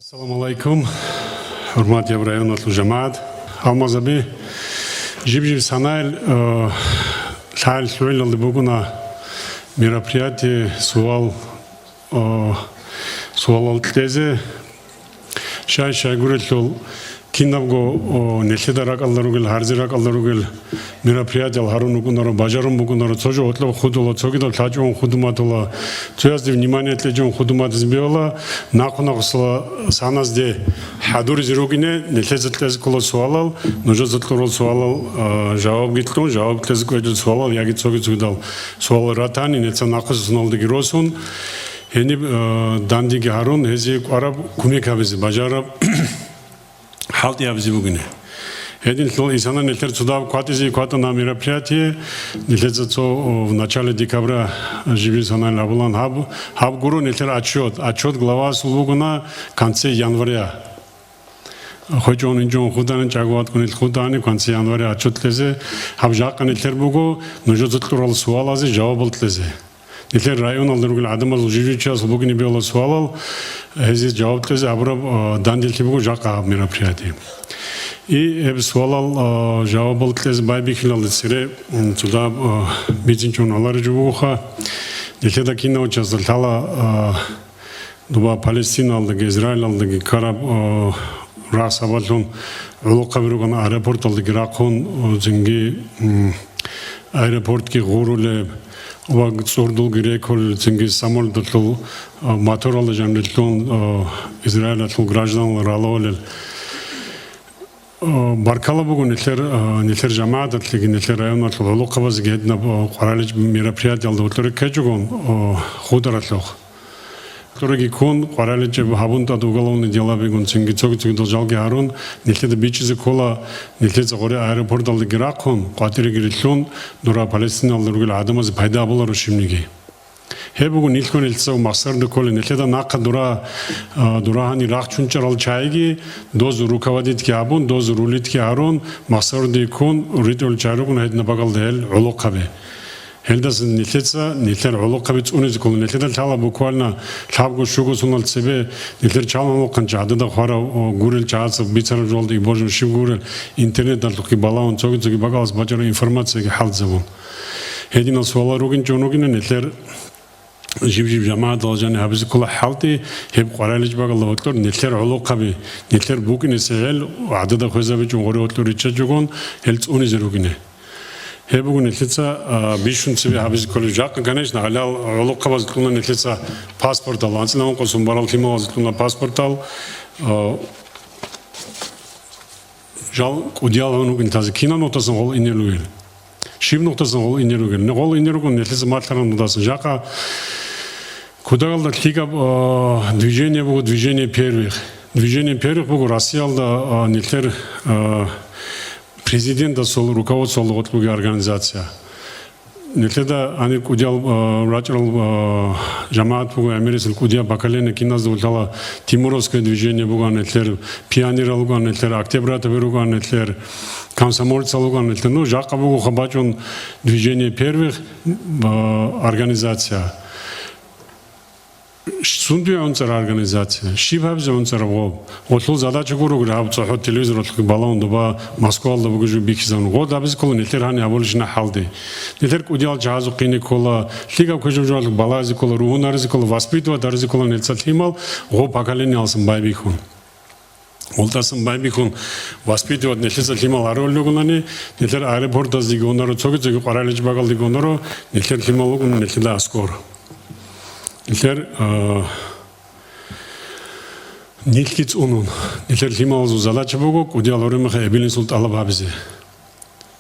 Assalomu alaykum. Hurmatli rayonatli jamoat. Almazabi Жибжи Санайл Шайл Шуэлл Бугуна мероприятие суал тезе Шай Шайгурел Кинавго Нешедарак Алларугел Харзирак Алларугел мероприятие Харунукунаро Бажарум Бугунаро Цожо Отло Худула Цогидо Таджон Худуматула Цуязди внимание Тледжон Худумат Збиола Накунахсла Саназде Хадур Зиругине Нешезатлез Коло Суалал Ножозатлорол Суалал Жаваб Гитлон Жаваб Тлез Кведжо Суалал Яги Цогидал Суал Ратани Неца Накус Нолдги Росун Хени Дандиги Харун Хези Араб Кумекавизи Бажараб Халти Абзибугине. Един Исана Нелтер Цудав Кватизи Квата на мероприятие, Нелтецо в начале декабря Жибжи Санайл Абулан Хаб Гуру Нелтер Отчет глава Сулугуна в конце января. Хоть он инжон Худан Чагуат Кунил Худани в конце января отчет лезе, Хаб Жака Нелтер Бугу, Ножо Затлурал Суалази, Жавабал лезе. Нелтер район Алларугил Адамал Жибжи Сулугини Биола Суалал, Хези Жаваб лезе, Абраб Дандилки Бугу Жака мероприятие. И суалал жавабал тлез байбихилал сире туда бицинчон алар жуха неледа кино участвовал тала дуба Палестина алдыгы Израиль алдыгы караб расавалун улукабирган аэропорт алдыгы ракон зинги аэропортки гуруле ваг сурдул грекол зинги самолетул моторалы жанртун Израиль атул гражданлар алолел Баркала Бугу Нелтер Жамаат Нелтер район Лукаваз Гедна Quaralij мероприятие алды Кэджугон Хударатлох. Который кон Quaralij Хабунта уголовные дела бегун Цингицог Должалги Харун Нелтер бичизи кола Нелтер Горе аэропорт алды Гиракон Кватири Гиритлун Дура Палестина алды Адамаз пайда болар ушимниги. Хебугу нилкон илсаг мақсарда коли неледа нақа дурахани рахчунчарал чайги доз руководитель абун доз рулитель арон мақсарда кон ритол чарукун хедна багалда хел улуқабе хелдас нелер улуқабе цунез коли неледа тала буквально табгу шугу сунал себе нелер чалан оқан жадыда хара гурел чаасов бицарав жолды божим шив гурел интернет далтуки балаун цоги багалас бачара информацияги халзавун хедина суала ругин чонугина нелер Жибжи Жамаат Алжани Хабизи Кула Халти Хеб Quaralij Багалла Отлор Нелтер Улуқаби Нелтер Букине Сехел Адада Хозавичун Горе Отлор Ичаджугон Хелц Унизеругине Хебугу Нелтеца Бишун Себе Хабизи Кула Жака Конечно Алял Улуқаба Зитлуна Нелтеца Паспортал Анцилам Косум Барал Химова Зитлуна Паспортал Жал Удиалаванугин Тази Кина Нотасын Гол Инелугил Шив Нотасын Гол Инелугил Гол Инелугун Нелтеца Матларан Нотасын Жака Кудагалда тлига движение было движение первых. Движение первых было Россия алда нелтер президента сол руководство логотлуги организация. Нелтеда они кудял рачал жамаат было американский кудя поколение киназ долтала Тимуровское движение было нелтер пионер было нелтер октябрята было нелтер комсомольцы было нелтер ну жака было хабачон движение первых организация. Сундуя онцар организация, шибабзе онцар гоб. Отлол задача гуру граб цохот телевизор отлол балон доба Москва алда бугужу бикизан. Год абиз коло нелтер хани аболишна халди. Нелтер кудиал джазу кини кола лига кожу жуал балази кола руунарзи кола воспитывать дарзи кола нелцат химал гоб поколение алсын байбихун. Олтасын байбихун воспитывать нелцат химал аролюгунани нелтер аэропорт аздиги онару цоги Quaralij багалдиги онару нелтер хималугун нелтер аскор. Нелтер нилкиц унун нелтер хималзу задача бугу кудиал оремаха эбилин султ алабабизе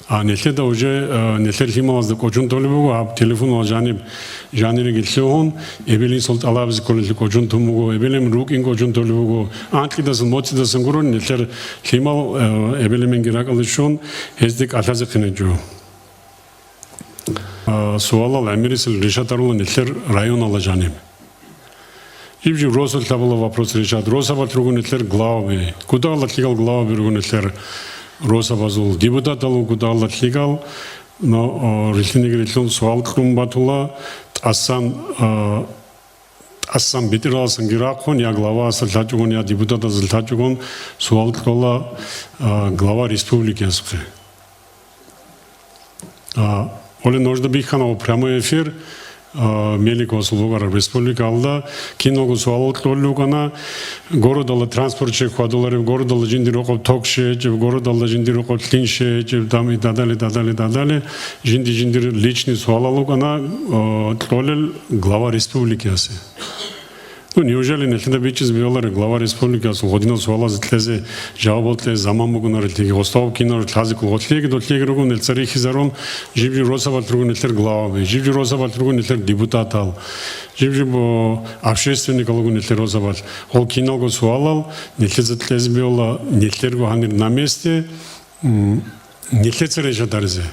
нелтеда уже нелтер хималзда кожун толу бугу аб телефон алжаниб жанири гилсеон эбилин султ алабизе колли кожун тумугу эбилим рукин кожун толу бугу антлидасын моцидасын гурун нелтер химал эбилимен гиракалышон хездик атазе кенеджу Суалал Америсел решат арулан нелтер район алажаним. Ибжи Росал табала вопрос решат. Росава другун нелтер главы. Куда аллатлигал главы другун нелтер Росава зул. Депутат алу куда аллатлигал. Но решение гретлон суал клум батула асан ассам битиралсан гиракхон я глава асалтачугон я депутат асалтачугон суал тола глава республики асхе. Оле нужда биханов прямой эфир Меликос Лугар Республика Алда киногу суал толлугана городала транспортче хвадолари городала жиндироков токше городала жиндироков тлинше там и дадали жиндир личный суалалугана толел глава республики асе. Ну неужели не тогда бичи сбивали глава республики асу година суала зтлезе жаваботле заман могунар тиги остав кинор тлази клотлеги дотлеги ругун эл царихи зарон живжи росават ругун элтер глава живжи росават ругун элтер депутат ал живжи бо общественник алгун элтер росават ол кинолго суалал нетлезе тлезе бивала нетлерго ханир на месте нетлезе решатарзе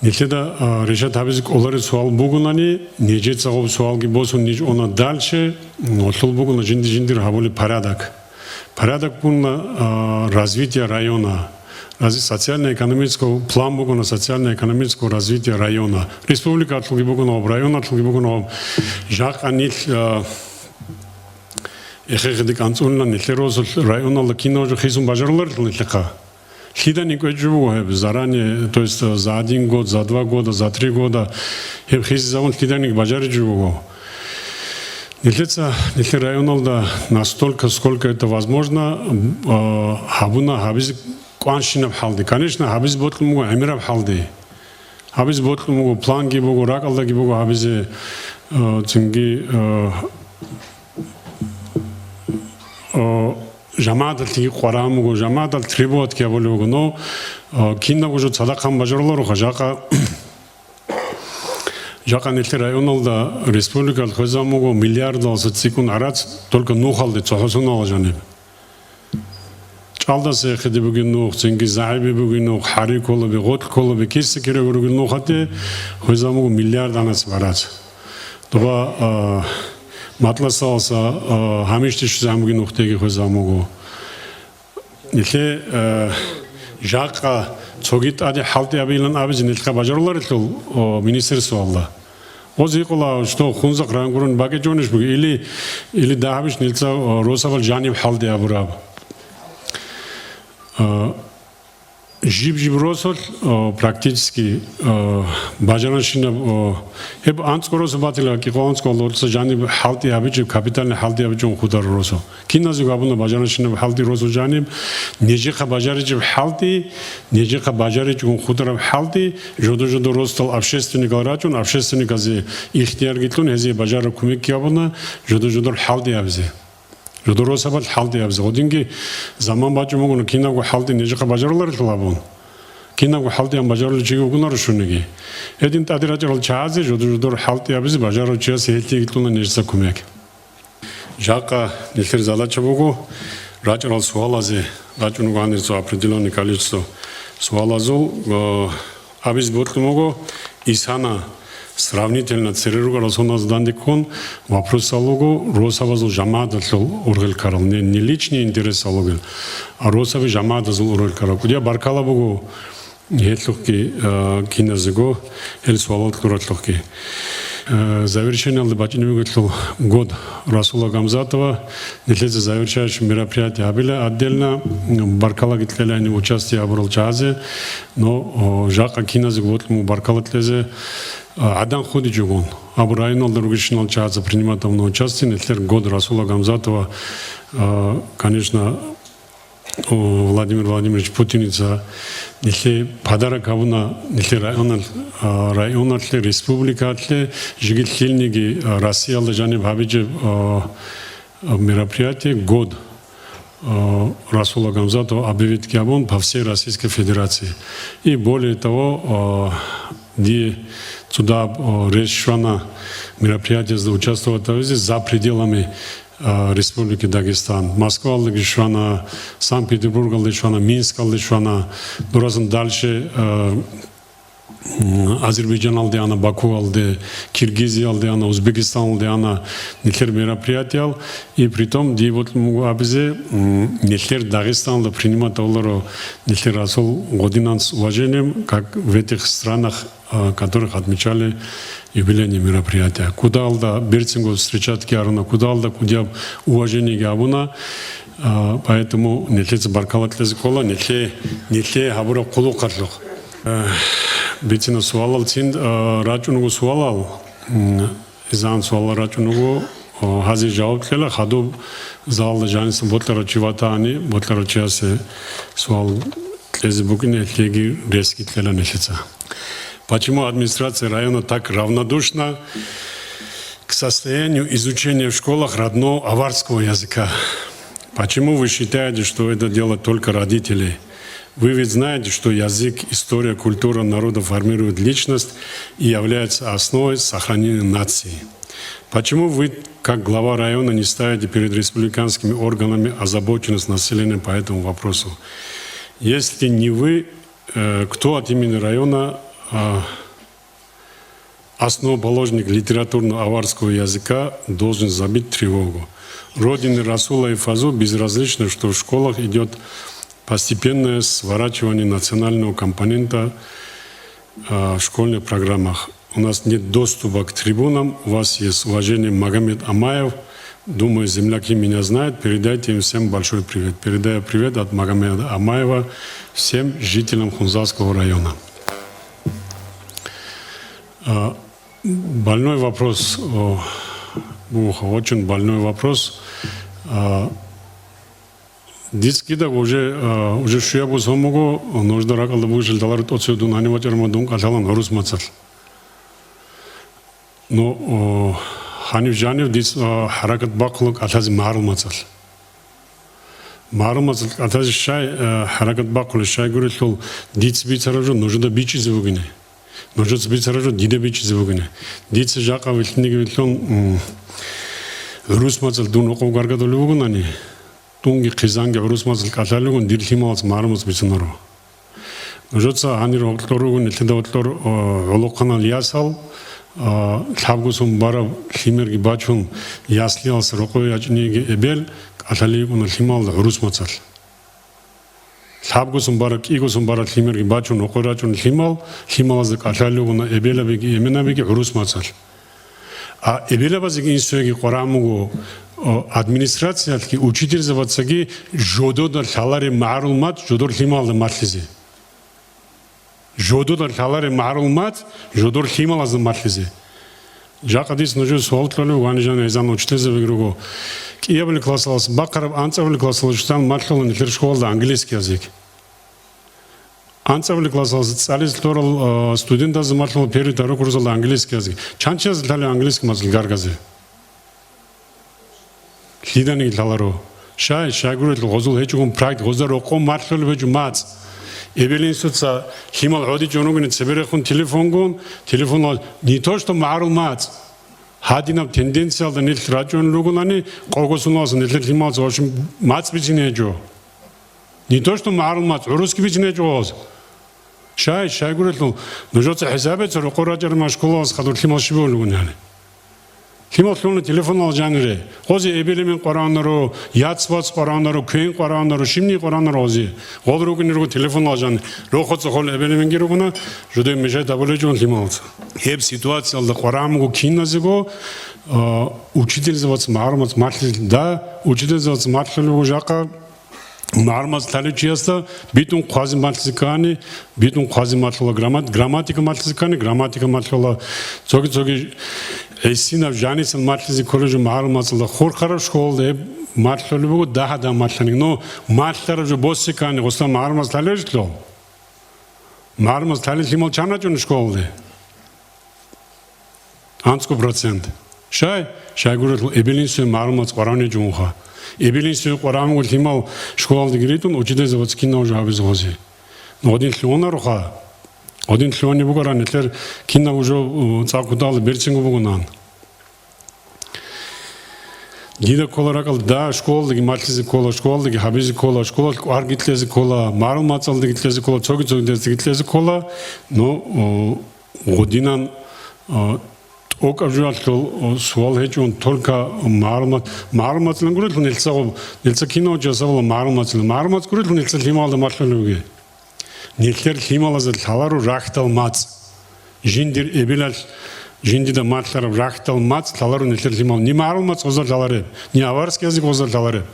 Нетледа решат абизик олари суал бугунани неже цагов суалги босун ниж она дальше отлул бугуна жиндир хаволи порядок бугуна развитие района социально-экономического план бугуна социально-экономического развития района республика атлуги бугуна район атлуги бугуна жак анил эхедик анцунна нетлерозол районал киножо хизун бажарлар нетлека Хидани кое заранее, то есть за 1 год, за 2 года, за 3 года, хидани бажари живого. Если районалда настолько, сколько это возможно, хабуна хабиз кваншина в халди. Конечно, хабиз ботлуму амира в халди. Хабиз ботлуму план гибогу, ракалда гибогу хабизе цинги жамаадал тиги қорамугу жамаадал требовать ке болугу но киннагу жо садакан бажарларуха жака нетлер районалда республикал хозамугу миллиард алса цикун арац только нухалды цохосон алажанеб чалдасы хеде бүгін нух цинги заиби бүгін нух хари колоби гот колоби кессе кере бүгін нухате хозамугу миллиард анас барац това Матласа алса хамишти шузамуги нухтеги хозамугу. Ниле жака цогит ади халти абилан абиз нилка бажарлар итл министерство алла. Озикола что хунзак рангурун баге жониш буги или дахабиш нилца росавал жаниб халти абураб. Жиб росол практически бажараншина хеб анцкорос батила ки қонскол олса жаниб халти абич капитальный халти абич худар росо киназу габуна бажараншина халти росо жаниб нежиха бажарич халти нежиха бажарич худар халти жодо ростал общественник рачун общественник ази ихтияр гитлун ези бажара кумек киабуна жодо халти абзи Жодоросабат халди абз. Одинги заман бачу могуну кинагу халди нежиха бажарлар тлабун. Кинагу халди ам бажарлар чиги угунар шунеги. Эдин тадирачал чаази жодор халди абз бажарлар чиас хелти гитлуна нежиса кумек. Жака нилтер задача богу рачал суалази рачуну ганирцо определенное количество суалазул абз ботлу могу исана сравнительно цереруга расоназ дандикон вопрос алугу росавазул жамаадал ургел карал не личный интерес алугел а росави жамаадал ургел карал кудя баркала бугу етлухки киназыго эл суалал туратлухки завершение албачиневый год Расула Гамзатова нетлезе завершающее мероприятие абиле отдельно баркала гитлеля не участие абрал чазе но жака киназыго вот ему баркала тлезе Адан ходи жугон. Абурайнал Даругишинал Чааза принимает там участие. Нетлер год Расула Гамзатова, конечно, Владимир Владимирович Путиница, нетле подарок авуна, нетле районал республика, жигит хильниги Россия лежани бабиджи мероприятие год Расула Гамзатова объявит киабон по всей Российской Федерации. И более того, где сюда решено мероприятие участвовать за пределами Республики Дагестан. Москва решена, Санкт-Петербург решена, Минск решена. Но разом дальше Азербайджан алды ана, Баку алды, Киргизия алды ана, Узбекистан алды ана нелер мероприятия, и притом вот абизе нелер Дагестан алды принимать оларо нелер асол годинан с уважением, как в этих странах, которых отмечали юбилейные мероприятия. Куда алда берцингу встречать киарна, куда алда кудя уважение габуна, поэтому нелер баркалат лезкола, нелер хабура кулу карлох. Бетина суалал цинд рачунугу суалал изан суалал рачунугу хази жауап кела хаду залда жанисын ботлара чиватаани ботлара чиясе суал лези букине леги резки тлела нелица. Почему администрация района так равнодушна к состоянию изучения в школах родного аварского языка? Почему вы считаете, что это дело только родителей? Вы ведь знаете, что язык, история, культура народа формируют личность и являются основой сохранения нации. Почему вы, как глава района, не ставите перед республиканскими органами озабоченность населения по этому вопросу? Если не вы, кто от имени района основоположник литературного аварского языка должен забить тревогу? Родины Расула и Фазу безразлично, что в школах идет постепенное сворачивание национального компонента в школьных программах. У нас нет доступа к трибунам. У вас есть уважение Магомед Амаев. Думаю, земляки меня знают. Передайте им всем большой привет. Передаю привет от Магомеда Амаева всем жителям Хунзарского района. Больной вопрос, очень больной вопрос. Дискида уже шуябу сомогу нужда ракалда бужил далар тоцюду на него термодун каталан рус мацал. Но ханив жанив дис харакат баклук атаз марл мацал. Марл мацал атаз шай харакат баклук шай гурил диц бицаражу нужда бичи звугине. Нужда бицаражу диде бичи звугине. Диц жака вилтниги вилтон рус мацал дун оку гаргадолу вугунани. Тунги кизанги русмазл каталогон дилхималс мармус биснаро. Ножоца анир окторугун ледаотлор олоканал ясал табгусум бара химерги бачун яслиалс рокой ачниги эбел каталигун химал русмацал. табгусум бара кигусум бара химерги бачун окорачун хималаз каталогун эбелабиги эменабиги русмацал. А эбелабазиги инструги qoramугу администрация учитель заводсаги жододар халари маалумат жодор хималда матлизи. Жододар халари маалумат жодор хималда матлизи. Жакадис ножу суалтлалу ванижан ezan учитель завигруго. Киябли классалас бакараб анцавли классалас штан матлалан лиршколда английский язык. Анцавли классалас цалис торал студента заматлал перед арокурзал английский язык. Чанчас дали английский мазл гаргазе. Хидани таларо шай шагурет гозул хечугун практик гозар окон мархал вежу мац эбелин суца химал ходи жонугун себерехун телефонгун телефон не то что маалумат хадинав тенденциал да нил радион лугунани когосунас нил химал зошим мац бичинежо не то что маалумат русский бичинежо шай шагурет ножоца хисабет рокораджар машкулас хадур химал шиболугунани хималлуны телефон алжанре хози эбелемен qoranları яцвац qoranları көн qoranları шимни qoranları хози голругунерго телефон алжан рохоцо хол эбелемен гирогуна жуде меже таболежон хималц хеп ситуациялда qoramугу киназего учитель завац мармац матлил да учитель завац матлилугу жака мармац таличияста битун quasi матликани битун quasi матлила грамматика матликани грамматика матлила цоги Эсинав жанисан матлизи коллеж маалуматла хорхарав школде матлалугу дахада матланик но матларав же боссикани госта маалумат талежло маалумат талежимол чанажун школде анско процент шай гурат эбелинсу маалумат qoravne жунха эбелинсу qoravne гулимал школде гиритун учитель заводскина уже авизози но один леонаруха один леони бугаран этлер кинна уже цакудал берчингу бугунан Гида коларакал да школдagi матлизи кола, школдagi хабизи кола, школа аргитлези кола, марл мацалдagi гитлези кола, цоги гитлези кола, но годинан окажуал суал хечун только мармацлан гурил нэлца кино жасавал мармац гурил нэлца хималда матлалуги нэлтер хималазал талару рахтал мац жиндир эбилал жиндида матлар рахтал мац талару нэлтер химал ни мармац озал таларе ни аварский язык озал таларе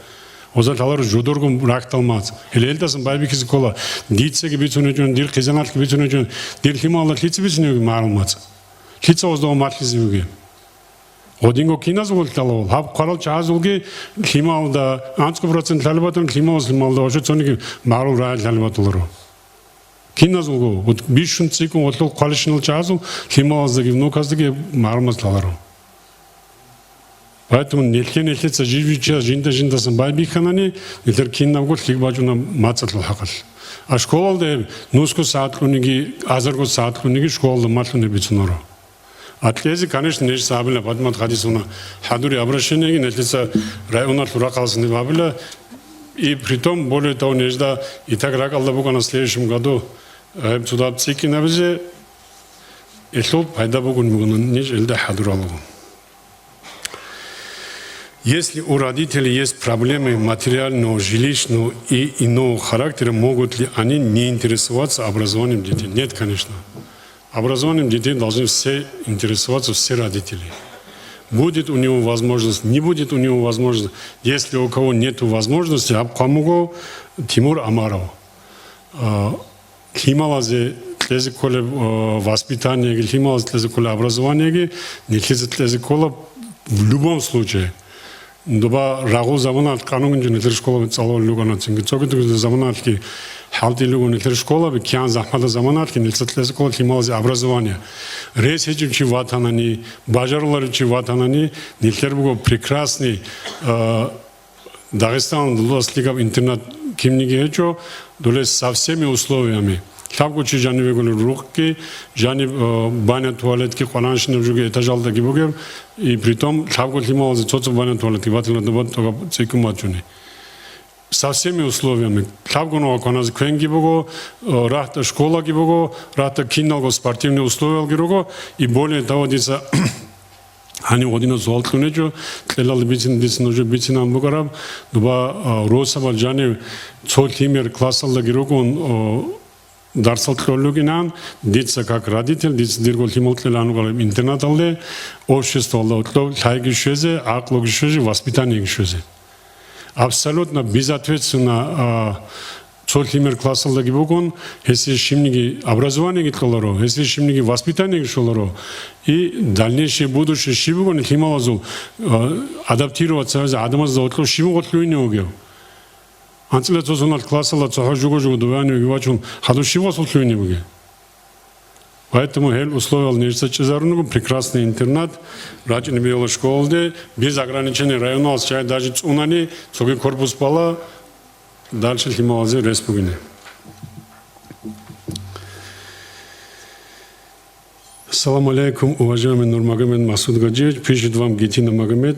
озал талару жудургум рахтал мац элелдасын байбикизи кола дитсеги битунежун дир кизаналки битунежун дир хималда хитсибисинеги мармац хитсоздоо матлизиуги одинго киназул талоо хаб қарал чазулги хималда анцко процент талбатон хималда ошо цониги мару рай талбатолоро киназулго вот бишун цикун отлол қалишнал чазул хималдаги внуказдаги мармаз таларо поэтому нелхенелхеца живича жиндасан байбиханани нелер киннавгол хигбажуна мацатл хакал а школалде нуско саатлуниги азарго саатлуниги школда матлуни бицуноро Атлези, конечно, не сабля, подмат хадисуна. Хадури обращение, нельзя района туракалсны бабля. И притом, более того, нельзя и так ракалда бука на следующем году туда цики на визе. И то пайда бугун бугун нельзя хадуралу. Если у родителей есть проблемы материального, жилищного и иного характера, могут ли они не интересоваться образованием детей? Нет, конечно. Образованием детей должны все интересоваться, все родители. Будет у него возможность, не будет у него возможности. Если у кого нет возможности, Абхамуго Тимур Амаров. Хималазе тлезиколе воспитание, хималазе тлезиколе образование, не тлезиколе в любом случае. Дуба рагу заманат канун же нетер школа цало люгана цинги цогит заманат ки халти люгана нетер школа би кян захмада заманат ки нетер школа хималазе образование ресечи чи ватанани бажарлар чи ватанани нетер буго прекрасный Дагестан лослигав интернет кимниги хечо доле со всеми условиями Табгучи жани вегули рухки, жани баня туалетки, хваланшины в жуге этажалда гибугев, и притом табгу хималазе цоцу баня туалетки, ватила дебат тога цикумачуни. Со всеми условиями. Табгу нога коназе квен гибуго, рахта школа гибуго, рахта кинналго спортивные условия гибуго, и более того, дица Они один из золотых тлелал бицин уже бицинам бугараб, дуба росабал жани цол химер классалда гирогон Дарсал тлолугинан, дица как родитель, дица диргол химолтлелану интернат алде, общество алде, хайги шезе, аклоги шезе, воспитание шезе. Абсолютно безответственно цолхимер классалда гибогон, если шимниги образование гитлоро, если шимниги воспитание гишлоро, и дальнейшее будущее шибогон хималазу адаптироваться, адамаз за отло шимоготлуи не угел. Анцеле цозонат классала цохажугожугу дуванию гивачун хадушива слушаюни буге. Поэтому хел условия нечто чезарнугу прекрасный интернат, рачни биола школде, без ограничений районал, чай даже цунани, цоги корпус пала, дальше хималазе республики. Ассаламу алейкум, уважаемый Нурмагомед Масуд Гаджиевич, пишет вам Гетина Магомед.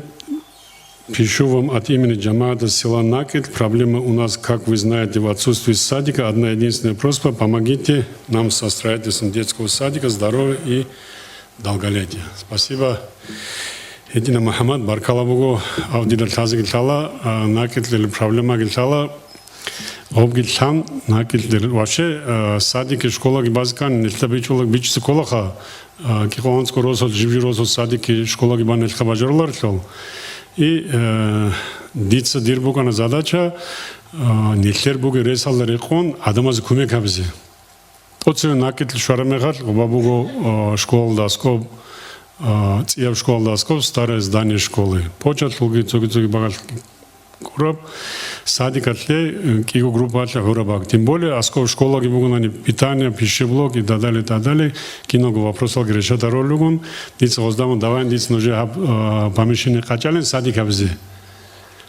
Пишу вам от имени Джамаата села Накет. Проблема у нас, как вы знаете, в отсутствии садика. Одна единственная просьба. Помогите нам со строительством детского садика, здоровья и долголетия. Спасибо. Едина Мухаммад, Баркала Бугу, Авдида Таза Гитала, Накет проблема Гитала, Обгитхан, Накет вообще садики, школа, базикан, нельтабичулак, бичцы колаха, Кихуанско росол, живи росол, садики, школа, гибанельха бажарлар. И дица дирбукана задача нехлербуги ресалдар ихон адамаз кумек абзи. Оцю накет шарамехар бабуго школа даскоб циев школа даскоб старое здание школы. Почат луги цуги багал кураб садикатле киго группа атля хурабак. Тем более асков школа гибугунани питание, пищеблок и так далее. Киного вопросал решат ролюгун. Дица оздаму давай дица нуже помещение качален садик абзи.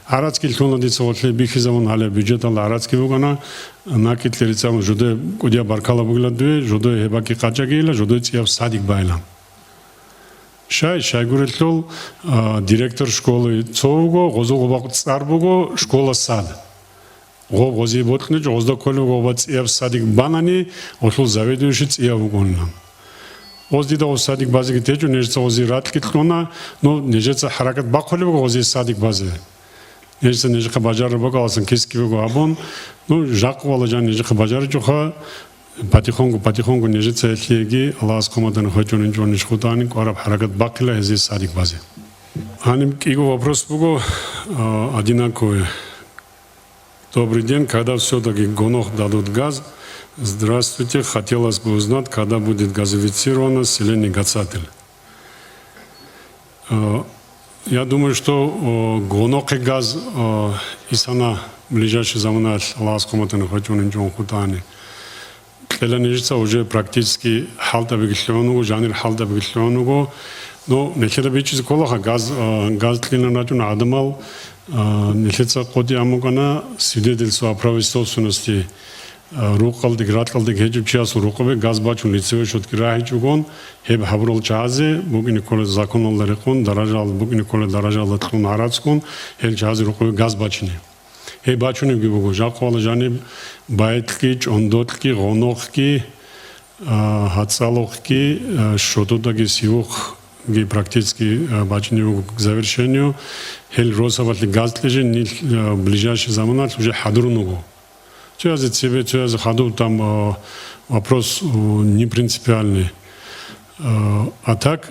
Арацкий тунла дица отле бихизамун хале бюджет ал арацкий бугана накит лерицам жуде кудия баркала бугла дуе жуде хебаки качагила жуде циев садик байлан. шайгурел директор школы цовго гозого царбого школа сад гози ботне жозда колго бац ев садик банани ошол заведующий цявгонна оздида о садик базиги тежу нежца ози раткитлона но нежца харакат баколго ози садик базе нежца нежка бажар багалсан кескивго абон ну жаквала жан нежка бажар жоха патихонгу нежца элеги аллах комадан хочонин жониш худани кораб харакат бакла ози садик базе аним его вопрос буго одинаковый. Добрый день, когда все-таки Гонох дадут газ? Здравствуйте, хотелось бы узнать, когда будет газифицировано селение Гацатель. Я думаю, что Гонох и газ Исана в ближайший заман Аллахскому Хатюнинджон Хутани. Келенежица уже практически халта бегишлионуго, жанр халта бегишлионуго, но нехера бичиз колаха газ тлинанатун адамал нехеца коди амугана свидетельство о праве собственности рукалдик раткалдик хеджучиас рукобе газ бачун лицеве шотки рахичугон хеб хаброл чазе бугини коле законоллари кон даражал бугини коле даражал аткун арацкун хел чазе рукобе газ бачини хеб бачуни гибуго жаквала жаниб байтки чондотки гонохки хацалохки шотодаги сиух ги практически бачини к завершению хел росаватли газ лежи в ближайший заман уже хадруного. Что за тебе, что за хаду там вопрос не принципиальный. А так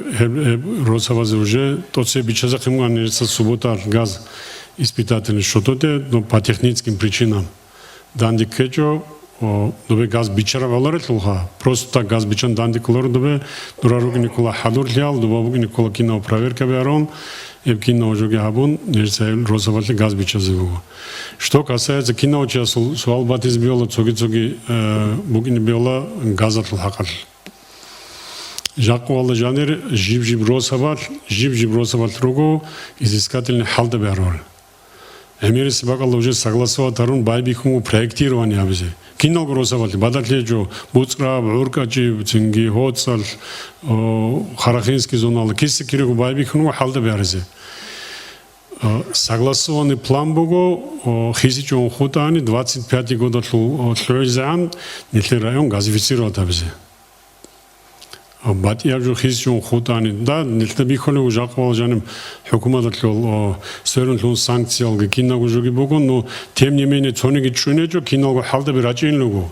росавази уже тот себе бичаза химганится суббота газ испытательный что-то, но по техническим причинам. Данди кечо добе газ бичара валаретлуха просто так газ бичан данди колор добе дураруги никола хадур лиал добавуги никола кино проверка берон и кино жоги хабун нежца розоватли газ бичазыву. Что касается кино часу суалбат избиола цоги бугини биола газатл хакал. Жакуала жанр жив розоват руго изыскательный халда берол. Эмирис багал уже согласовал тарун байбихуму проектирование абизе. Кино грозавали бадатлежо буцраб уркачи цинги хоцал харахинский зонал киси киригу байбихуму халда берзе. Согласованный план бого хизичон хутани 25 года тлойзан нехли район газифицировать абизе. Бат я же хизичон хутани да нехли бихоли ужаквал жаним хукумат тлол сөрөн санкции алга киногу жоги бого но тем не менее цониги чунежо киногу халда бирачинлугу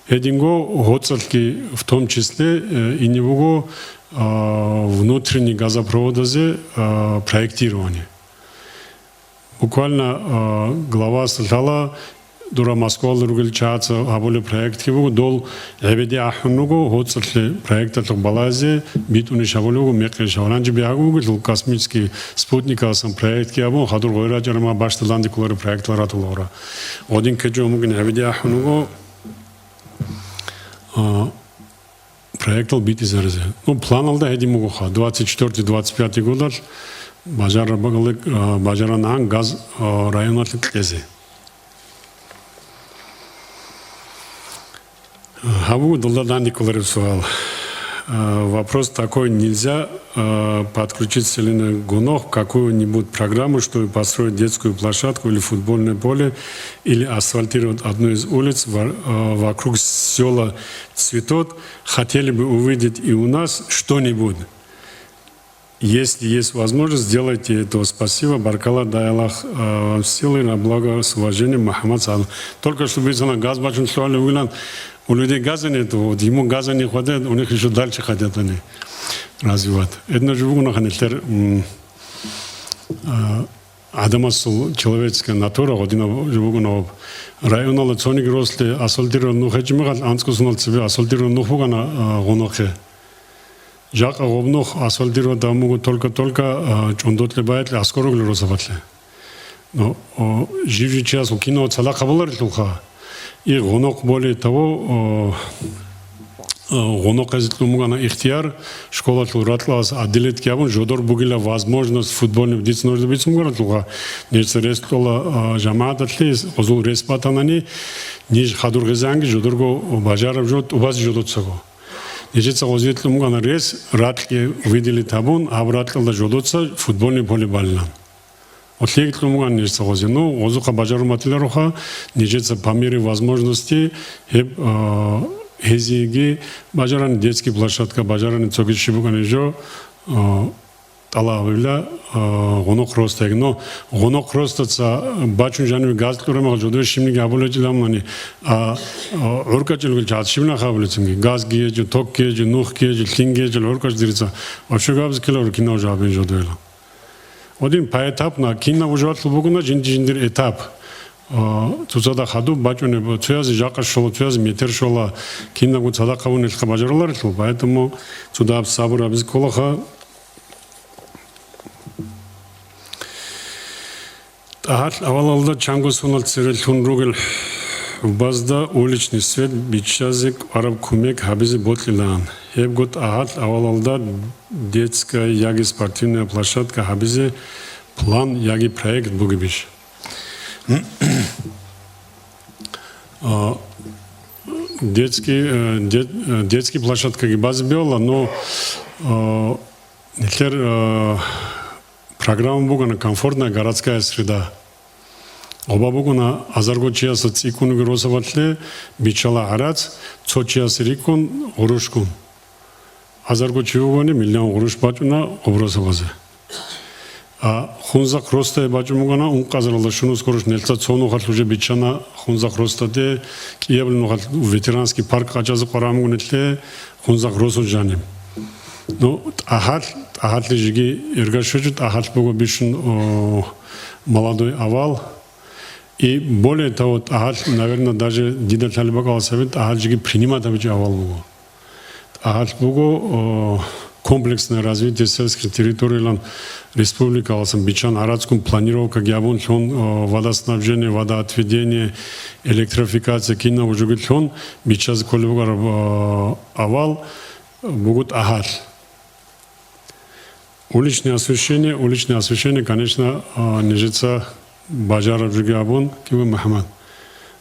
эдинго хоцалки в том числе и него внутренний газопроводазе проектирование. Буквально глава сказала дура Москва ругал чаца аболе проект его дол эведи ахнуго хоцле проекта балазе битуни шаволуго мекре шаванджи биагу гул космический спутник асан проект киабо хадур гойра жарма башталанди кулар проектлар атулора один кежо мугин эведи ахнуго проектал бити зарзе ну планалда эдимуго ха 24-25 годар бажара багалык бажаранан газ районат лезе Хаву Долдадан Николаев суал. Вопрос такой: нельзя подключить селение Гонох какую-нибудь программу, чтобы построить детскую площадку или футбольное поле, или асфальтировать одну из улиц, вокруг села цветут. Хотели бы увидеть и у нас что-нибудь. Если есть возможность, сделайте это. Спасибо. Баркала дай Аллах вам силы на благо с уважением Мухаммад Салам. Только чтобы газ бачун шлали уйлан. У людей газа нет, вот ему газа не хватает, у них еще дальше хотят они развивать. Это живу на ханитер адамасул человеческая натура, один живу на районал цоник росли асфальтирован ну хачимагал анскусунал себе асфальтирован ну хугана гонохе. Жака гобнох асфальтирован дамугу только чондотле байтле аскорогле розаватле. Но живи час у кино цала кабалар тухха. И гонок более того, гонок азитлумугана ихтияр школа тлуратлас адилет киабун жодор бугила возможность футбольный дец нужно быть мугаратлуга нечто рестола жамаатли озул респатанани ниж хадур гезанги жодорго бажаров жод убаз жодотсаго нежеца озветлумгана рес ратки видели табун абратлда жолоца футбольный поле балнан отлеглумган нежеца озе но озуха бажарматларуха нежеца по мере возможности хезиги бажаран детский площадка бажаран цогишибуган жо талавила гонок ростег но гонок ростаца бачун жанви газлурама жодо шимни габуложиламани оркачилгил чатшимна хавлицинги газ геж ток геж нух геж лингеж оркач дирица ошогабз килор кино жабин жодоела один по этапна кино ужатлу бугуна жиндир этап тузада хаду бачуне цуязи жака шоло цуязи метер шола киногу цадакавун элха бажарлар поэтому туда сабура биз колоха авалалда чангусунал церелхунругел базда уличный свет бичазик араб кумек хабизи ботлилан ебгот авалалда детская яги спортивная площадка хабизи план яги проект бугибиш детский площадка базы бела но программа бугана комфортная городская среда. Оба бугана азаргочияса цикунуги росаватле бичала арац цочияса рикун урушкун. Азаргочиугани миллион уруш бачуна обросавазе. Хунзак роста бачумугана унказаралда шунус коруш нельца цону хатлуже бичана хунзак ростаде киевлну хат ветеранский парк ачазы qaramугунетле хунзак росу жаним. Ну ахат лежиги эргашучут ахат богу бишун молодой овал и более того ахат наверное даже дида талибака совет ахат лежиги принимать овал богу ахат богу комплексное развитие сельской территории республика алсам бичан арадском планировка гябун хон водоснабжение водоотведение электрификация кино уже хон бичаз колбугар овал могут ахат. Уличное освещение, конечно, нежится бажаров жугиабун, кивы Махамад.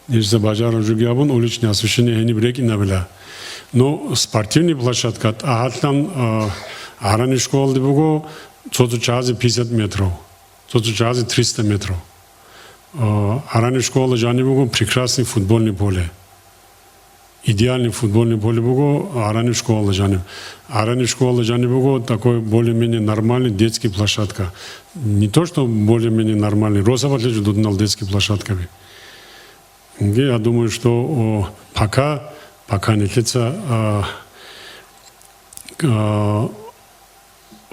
Нежится бажаров жугиабун, уличное освещение не бреки набила. Но спортивная площадка, ахатлан арани школы буго, цоцу чази 50 метров, цоцу чази 300 метров. Арани школы жани буго прекрасный футбольный поле. Идеальный футбольный поле буго, арани школа жаним. Арани школа жаним буго такой более-менее нормальный детский площадка. Не то, что более-менее нормальный. Росават лежит дуднал детский площадками. Я думаю, что пока не летится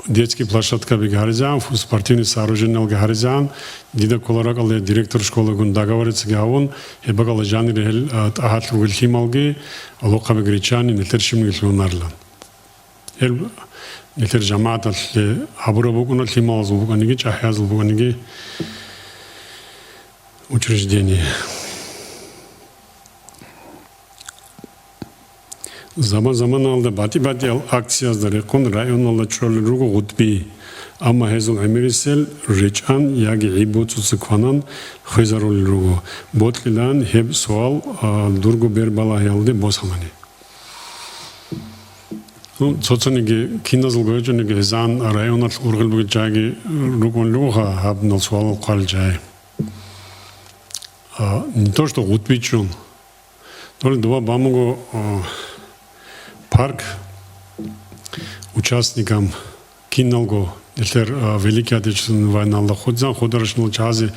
детский площадка бигаризан, спортивный сооружение бигаризан, дида колоракал директор школы гун договорится гавон, и багал жанр ахат лугил хималги, локами гречани, нелтершим гилунарлан. Нелтер жамаат абура бугуна хималз буганиги, чахязл буганиги учреждение. Zaman aldı bati aksiyazları kon rayonlarla çölürüğü gutbi ama hezul emirisel reçan yagi ibutu sıkvanan xezarulruğu botlilan hep sual durgu berbala yaldı bosamani. Soçanigi kindazıl göçünigi zan rayonlar urgulbugi jagi rugunluğa habnal sual qalcay. Не то что гутбичун. Только два бамуго парк участникам киналго Великой Отечественной войны ходзан художественного чази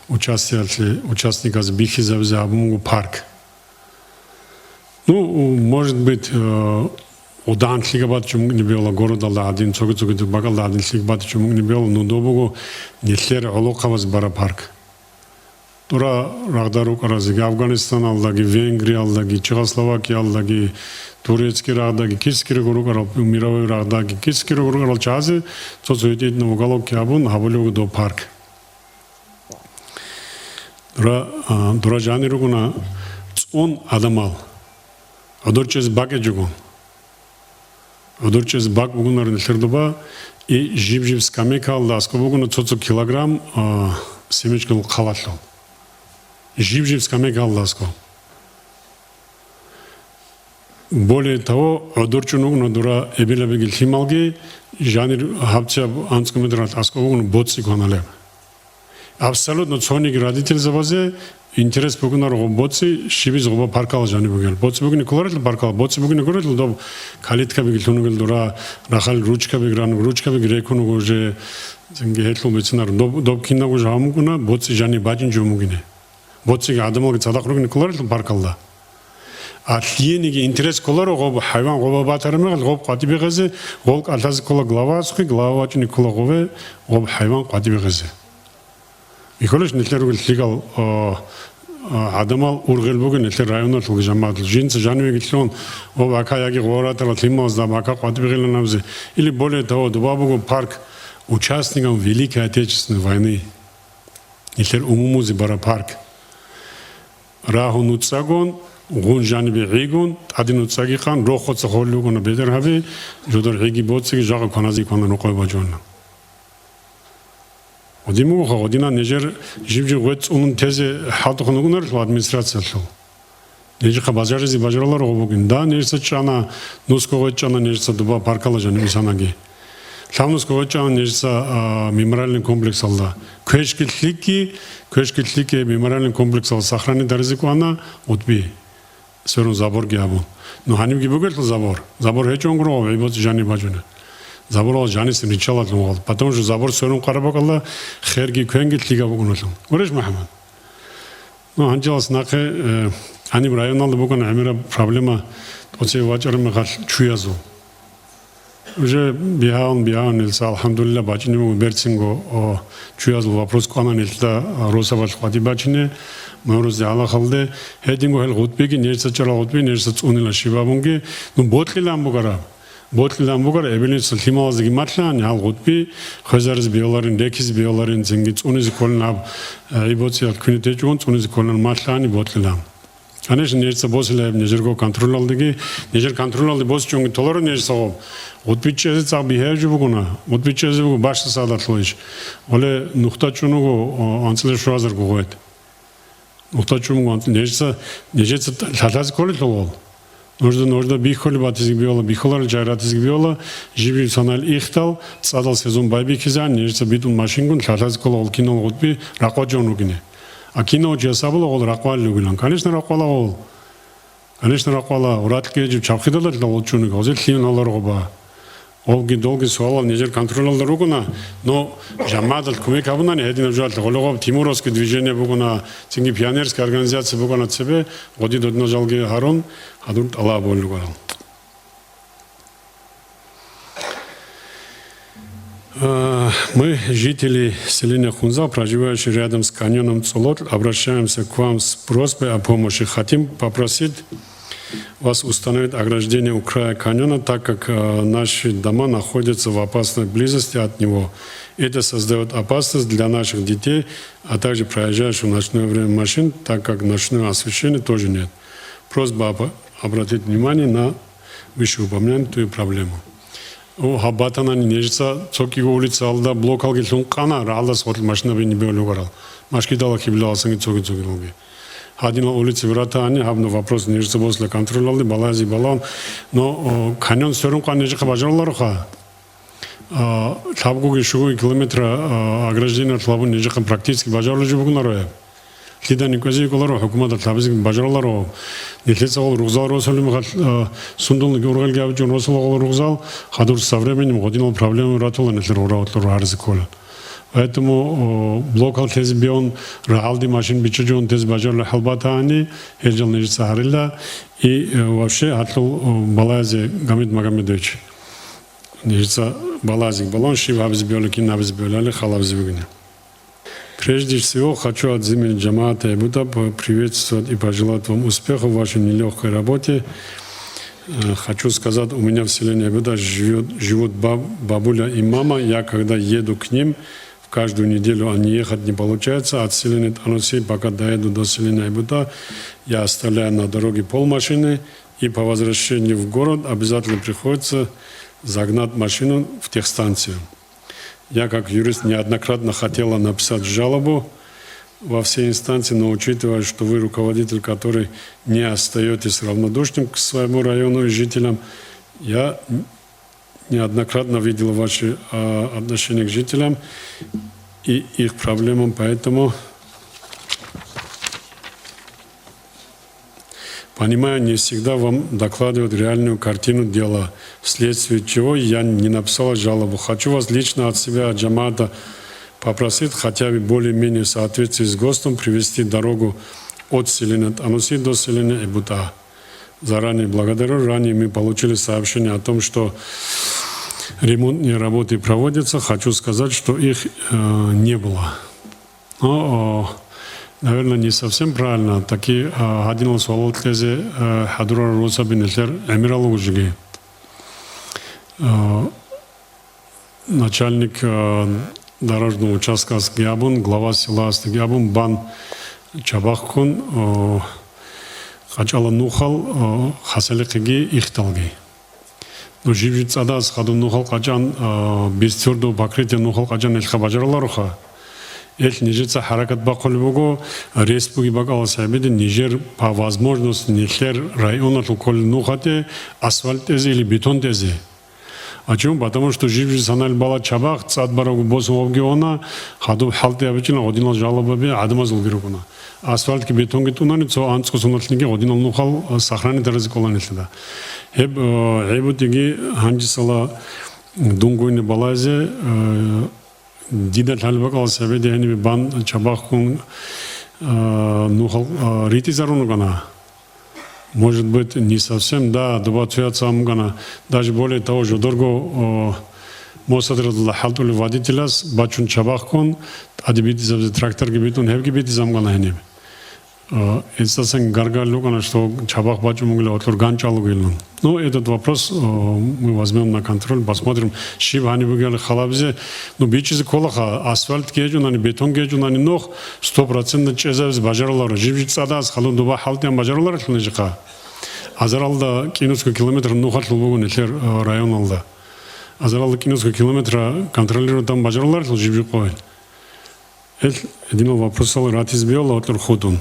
участника с бихи завзя абумгу парк. Ну, может быть, удан слигабат чумг не было города ладин, цогы багал ладин слигабат чумг не было, но добугу нетлер олокаваз бара парк. Тура рагдарук аразиги Афганистан алдаги, Венгрия алдаги, Чехословакия алдаги, турецкий рагдаги, кирский рагдаги, мировой рагдаги, кирский рагдаги чази, то суетит на уголок ябун, хабулюгу до парк. Тура жани ругуна он адамал, одорчез баке жугун, одорчез бак бугунарын лердуба и жив скамейка алда, скобугуна 100 килограмм семечкал халатло. Жив скамейка алдаско. более того, одурчунуг надура эбилабигил хималги жанр хабча анцкометрат аскогун боци конале. Абсолютно цоник родитель завазе интерес богунарго боци шибиз гоба паркал жани богел. Боци богуни колорел паркал, боци богуни колорел доб калитка бигил тунугел дура рахал ручка биг рекунуг уже зинге хетлу мецнар доб киннагу жамугуна боци жани бажин жумугине. боцига адамалга цадакругни колорел паркалда. А лиениги интерес колоро гоб хайван гоба батармегал гоб катибегазе гол алтаз кола главасхи главачни кола гове гоб хайван катибегазе. Ихолеш нэлэргэл лигал адамал ургэлбүгэн нэлэр районол жамаад жинц жанвиг лон гоб акаяги горатара лимоз да мака катибегэл намзе или более того Дубабугу парк участникам Великой Отечественной войны. Нэлэр умумузи бара парк. Рахун уцагон гун жанби игун один уцаги хан рохоц холлугон бедерхави жодор иги боцги жага конази конан окой бажон. Одиму ходина нежер живжи гоц унун тезе хатхонугунар администрациялу. Нежха базарзи бажарлар обугин да нежса чана нуско гочана нежса дуба паркала жанби санаги. Ламнуско гочана нежса мемориальный комплекс алда. Көшкитлики мемориальный комплекс ал сохранить ризикуана отби. Сөрөн забор гябу. Но ханим гибогел забор. Забор хечон гро и вот жани бажуна. Забор ал жани сен ричалат лугал. Потом же забор сөрөн карабакалла херги көнгет лига бугунул. Ореш Мухаммад. Но анжалас нахе аним районалда буган амира проблема оце вачарым хал чуязу. Уже биаун илса алхамдулилlah бачинему берцинго чуязу вопрос канан илта росавал хвати бачине Мороз яла халде хединго хел готбеги нерса чара готби нерса цунила шибабунги ну ботлилам бугара эбелинс хималазги матлан ял готби хазарз биоларын рекиз биоларын зинги цуниз колнаб ибоци алкуните чун цуниз колнан матлани ботлилам анеш нерса босиле нежерго контролалдыги нежер контролалды бос чунги толоро нерса готбичезе цаг бихевжи бугуна готбичезе бугу башта садатлоиш оле нухта чунуго анцле шуазар гугоет Ухтачум гант нежса талаз коллол. Нужда бихоли батизг биола бихолар жайратизг биола живи санал ихтал цадал сезон байби кизан нежса битун машингун талаз колол кинол готби ракважонугине. А кино жесабыл ол раквалугилан. Конечно раквала ураткеж чавхидалар ол чунуг озел хиналарго ба. Олги долги суалал нежер контролалдар угуна, но жамадал кумек абунан един жал голого Тимуровский движение бугуна цинги пионерская организация бугуна цебе годи додно жалги харон хадурт ала болугал. Мы, жители селения Хунза, проживающие рядом с каньоном Цолот, обращаемся к вам с просьбой о помощи. Хотим попросить вас установить ограждение у края каньона, так как наши дома находятся в опасной близости от него. Это создает опасность для наших детей, а также проезжающих в ночное время машин, так как ночного освещения тоже нет. Просьба обратить внимание на вышеупомянутую проблему. У Хабатана нежится цокиго улица алда блок алгилун кана ралда сотл машина бени беолугарал. Машкидала хиблалсанги цоги. Один улице вратани, хабно вопрос нежится после контроля, балази балан, но каньон сөрөн канежи хабажалларха. Табгуги шугуи километра ограждения тлабу нежихан практически бажарлы жубугнароя. Лидани көзи колоро хукумата табизиг бажарларо. Нехлеца ол ругзал росолим хат сундулны гургалги абжон росол ол ругзал хадур со временем годинал проблемы ратула нехлер ураотлор арзикола. Поэтому блокал тезбион ралди машин бичуджон тез бажарла халбатани хеджал нежица харилла и вообще атлу балазе Гамид Магомедович. Нежица балазик балон шив абзбиоли кинабз биоли халабзбигне. Прежде всего хочу от имени Джамаата Эбуда приветствовать и пожелать вам успеха в вашей нелегкой работе. Хочу сказать, у меня в селении Эбуда живут бабуля и мама. Я когда еду к ним, в каждую неделю они ехать не получается. От селения Таноси, пока доеду до селения Эбуда, я оставляю на дороге полмашины. И по возвращении в город обязательно приходится загнать машину в техстанцию. Я как юрист неоднократно хотела написать жалобу во все инстанции, но учитывая, что вы руководитель, который не остаетесь равнодушным к своему району и жителям, я неоднократно видел ваши отношения к жителям и их проблемам, поэтому понимаю, не всегда вам докладывают реальную картину дела, вследствие чего я не написал жалобу. Хочу вас лично от себя, от джамаата, попросить хотя бы более-менее в соответствии с ГОСТом привести дорогу от селения Ануси до селения Эбута. Заранее благодарю. Ранее мы получили сообщение о том, что ремонтные работы проводятся. Хочу сказать, что их не было. Но, наверное, не совсем правильно. Такие один сволотлезе хадура росабинетлер эмиралужги. Начальник дорожного участка Астгиабун, глава села Астгиабун, Бан Чабахкун, Хачала Нухал, Хасаликиги, Ихталги. Но живет Адас, Хаду Нухал Каджан, без твердого покрытия Нухал Каджан, Эльха Баджарларуха. Эль Нижица Харакат Бакольбугу, Республики Бакала Сабиди, Нижер по возможности Нихлер района Тулколь Нухате, асфальт тези или бетон тези. Почему? Потому что живет Саналь Бала Чабах, Цад Барагу Босом Обгиона, Хаду Халте Абичина, один жалобаби, Адамазул Гирукуна. Асфальтки бетонги тунани, цо анцко сунатники, один Нухал сохранит разиколанитда. Эбутиги Ханджисала Дунгуини Балазе, Дида Талбакал Сабеди Хани Бан Чабахкун Нухал Ритизарунугана. Может быть, не совсем, да, добавляется амгана. Даже более того, что дорого мосадрал халтули водителя с бачун Чабахкун, адибити за трактор гибитун, хевгибити замгана хани. Инстасен гаргалюгана, что Чабах бачун могли отлорганчалу гилун. Ну, этот вопрос мы возьмем на контроль, посмотрим. Шиб хани бугали халабзе, ну, бичизи колаха, асфальт геджунани, бетон геджунани, нох, 100% чезавз бажарлар. Живжит садас, халун дуба халтян бажарлар тлнежиха. Азаралда кинуско километр нухатлу бугун этлер район алда. Азаралда кинуско километра контролируют там бажарлар тлжибжи койл. Один вопрос ратис биола отлер ходун.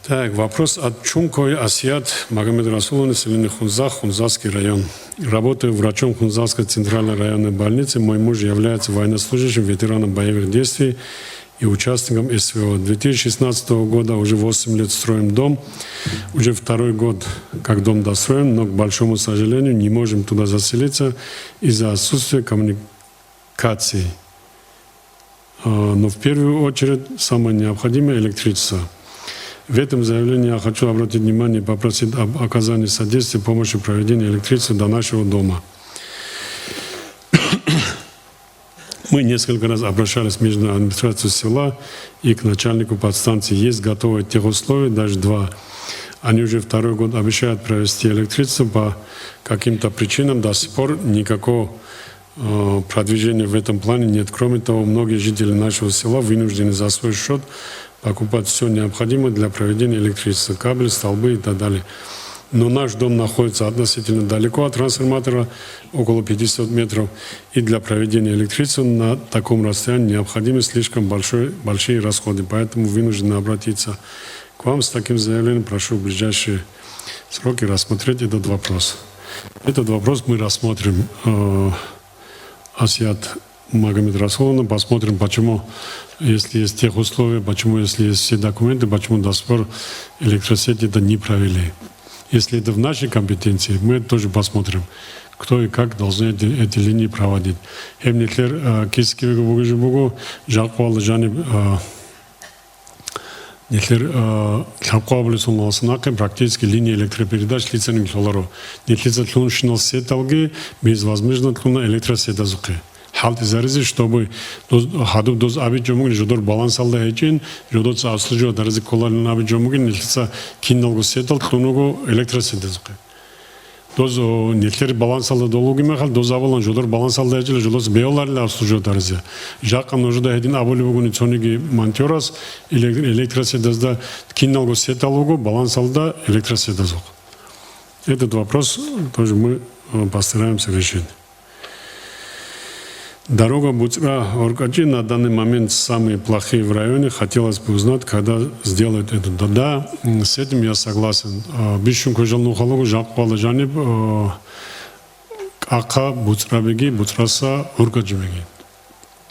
Так, вопрос от Чумкой Асият Магомед Расуловны, население Хунзах, Хунзахский район. Работаю врачом Хунзахской центральной районной больницы. Мой муж является военнослужащим, ветераном боевых действий и участником СВО. 2016 года уже 8 лет строим дом. Уже второй год, как дом достроен, но, к большому сожалению, не можем туда заселиться из-за отсутствия коммуникаций. Но в первую очередь самое необходимое – электричество. В этом заявлении я хочу обратить внимание и попросить об оказании содействия помощи проведения электричества до нашего дома. Мы несколько раз обращались в международную администрацию села и к начальнику подстанции. Есть готовые тех условий, даже 2. Они уже второй год обещают провести электричество. По каким-то причинам до сих пор никакого продвижения в этом плане нет. Кроме того, многие жители нашего села вынуждены за свой счет покупать все необходимое для проведения электричества, кабели, столбы и так далее. Но наш дом находится относительно далеко от трансформатора, около 50 метров, и для проведения электричества на таком расстоянии необходимы слишком большие расходы, поэтому вынуждены обратиться к вам с таким заявлением. Прошу в ближайшие сроки рассмотреть этот вопрос. Этот вопрос мы рассмотрим, Асият Магомед Расуловна, посмотрим, почему, если есть тех условия, почему, если есть все документы, почему до сих пор электросети это не провели. Если это в нашей компетенции, мы это тоже посмотрим, кто и как должны эти линии проводить. Хемнитлер кискивега бугу жалквалы жани нетлер жалквалы сунласынаки практически линии электропередач лицаным солару. Нетлица тлуншинал сеталги без возможности тлуна электросета зуки. Халты заризи, чтобы хадуб доз абиджомуги жодор балансалда хечин, жодор цаслужо дарзи колалин абиджомуги нетлица кинналгу сетал тлунугу электросетазуки. Доз нетлер балансалда долуги мехал, доз авалан жодор балансалда хечин, жодор беоларли абслужо дарзи. Жакан ожода хедин аболи бугуни цониги монтерас электросетазда кинналгу сеталугу балансалда электросетазук. Этот вопрос тоже мы постараемся решить. Дорога Буцра-Оркачи на данный момент самые плохие в районе. Хотелось бы узнать, когда сделают это. Да, с этим я согласен. Бишун Кожалнухалогу Жаппала Жаниб Ака Буцрабеги, Буцраса Оркачибеги.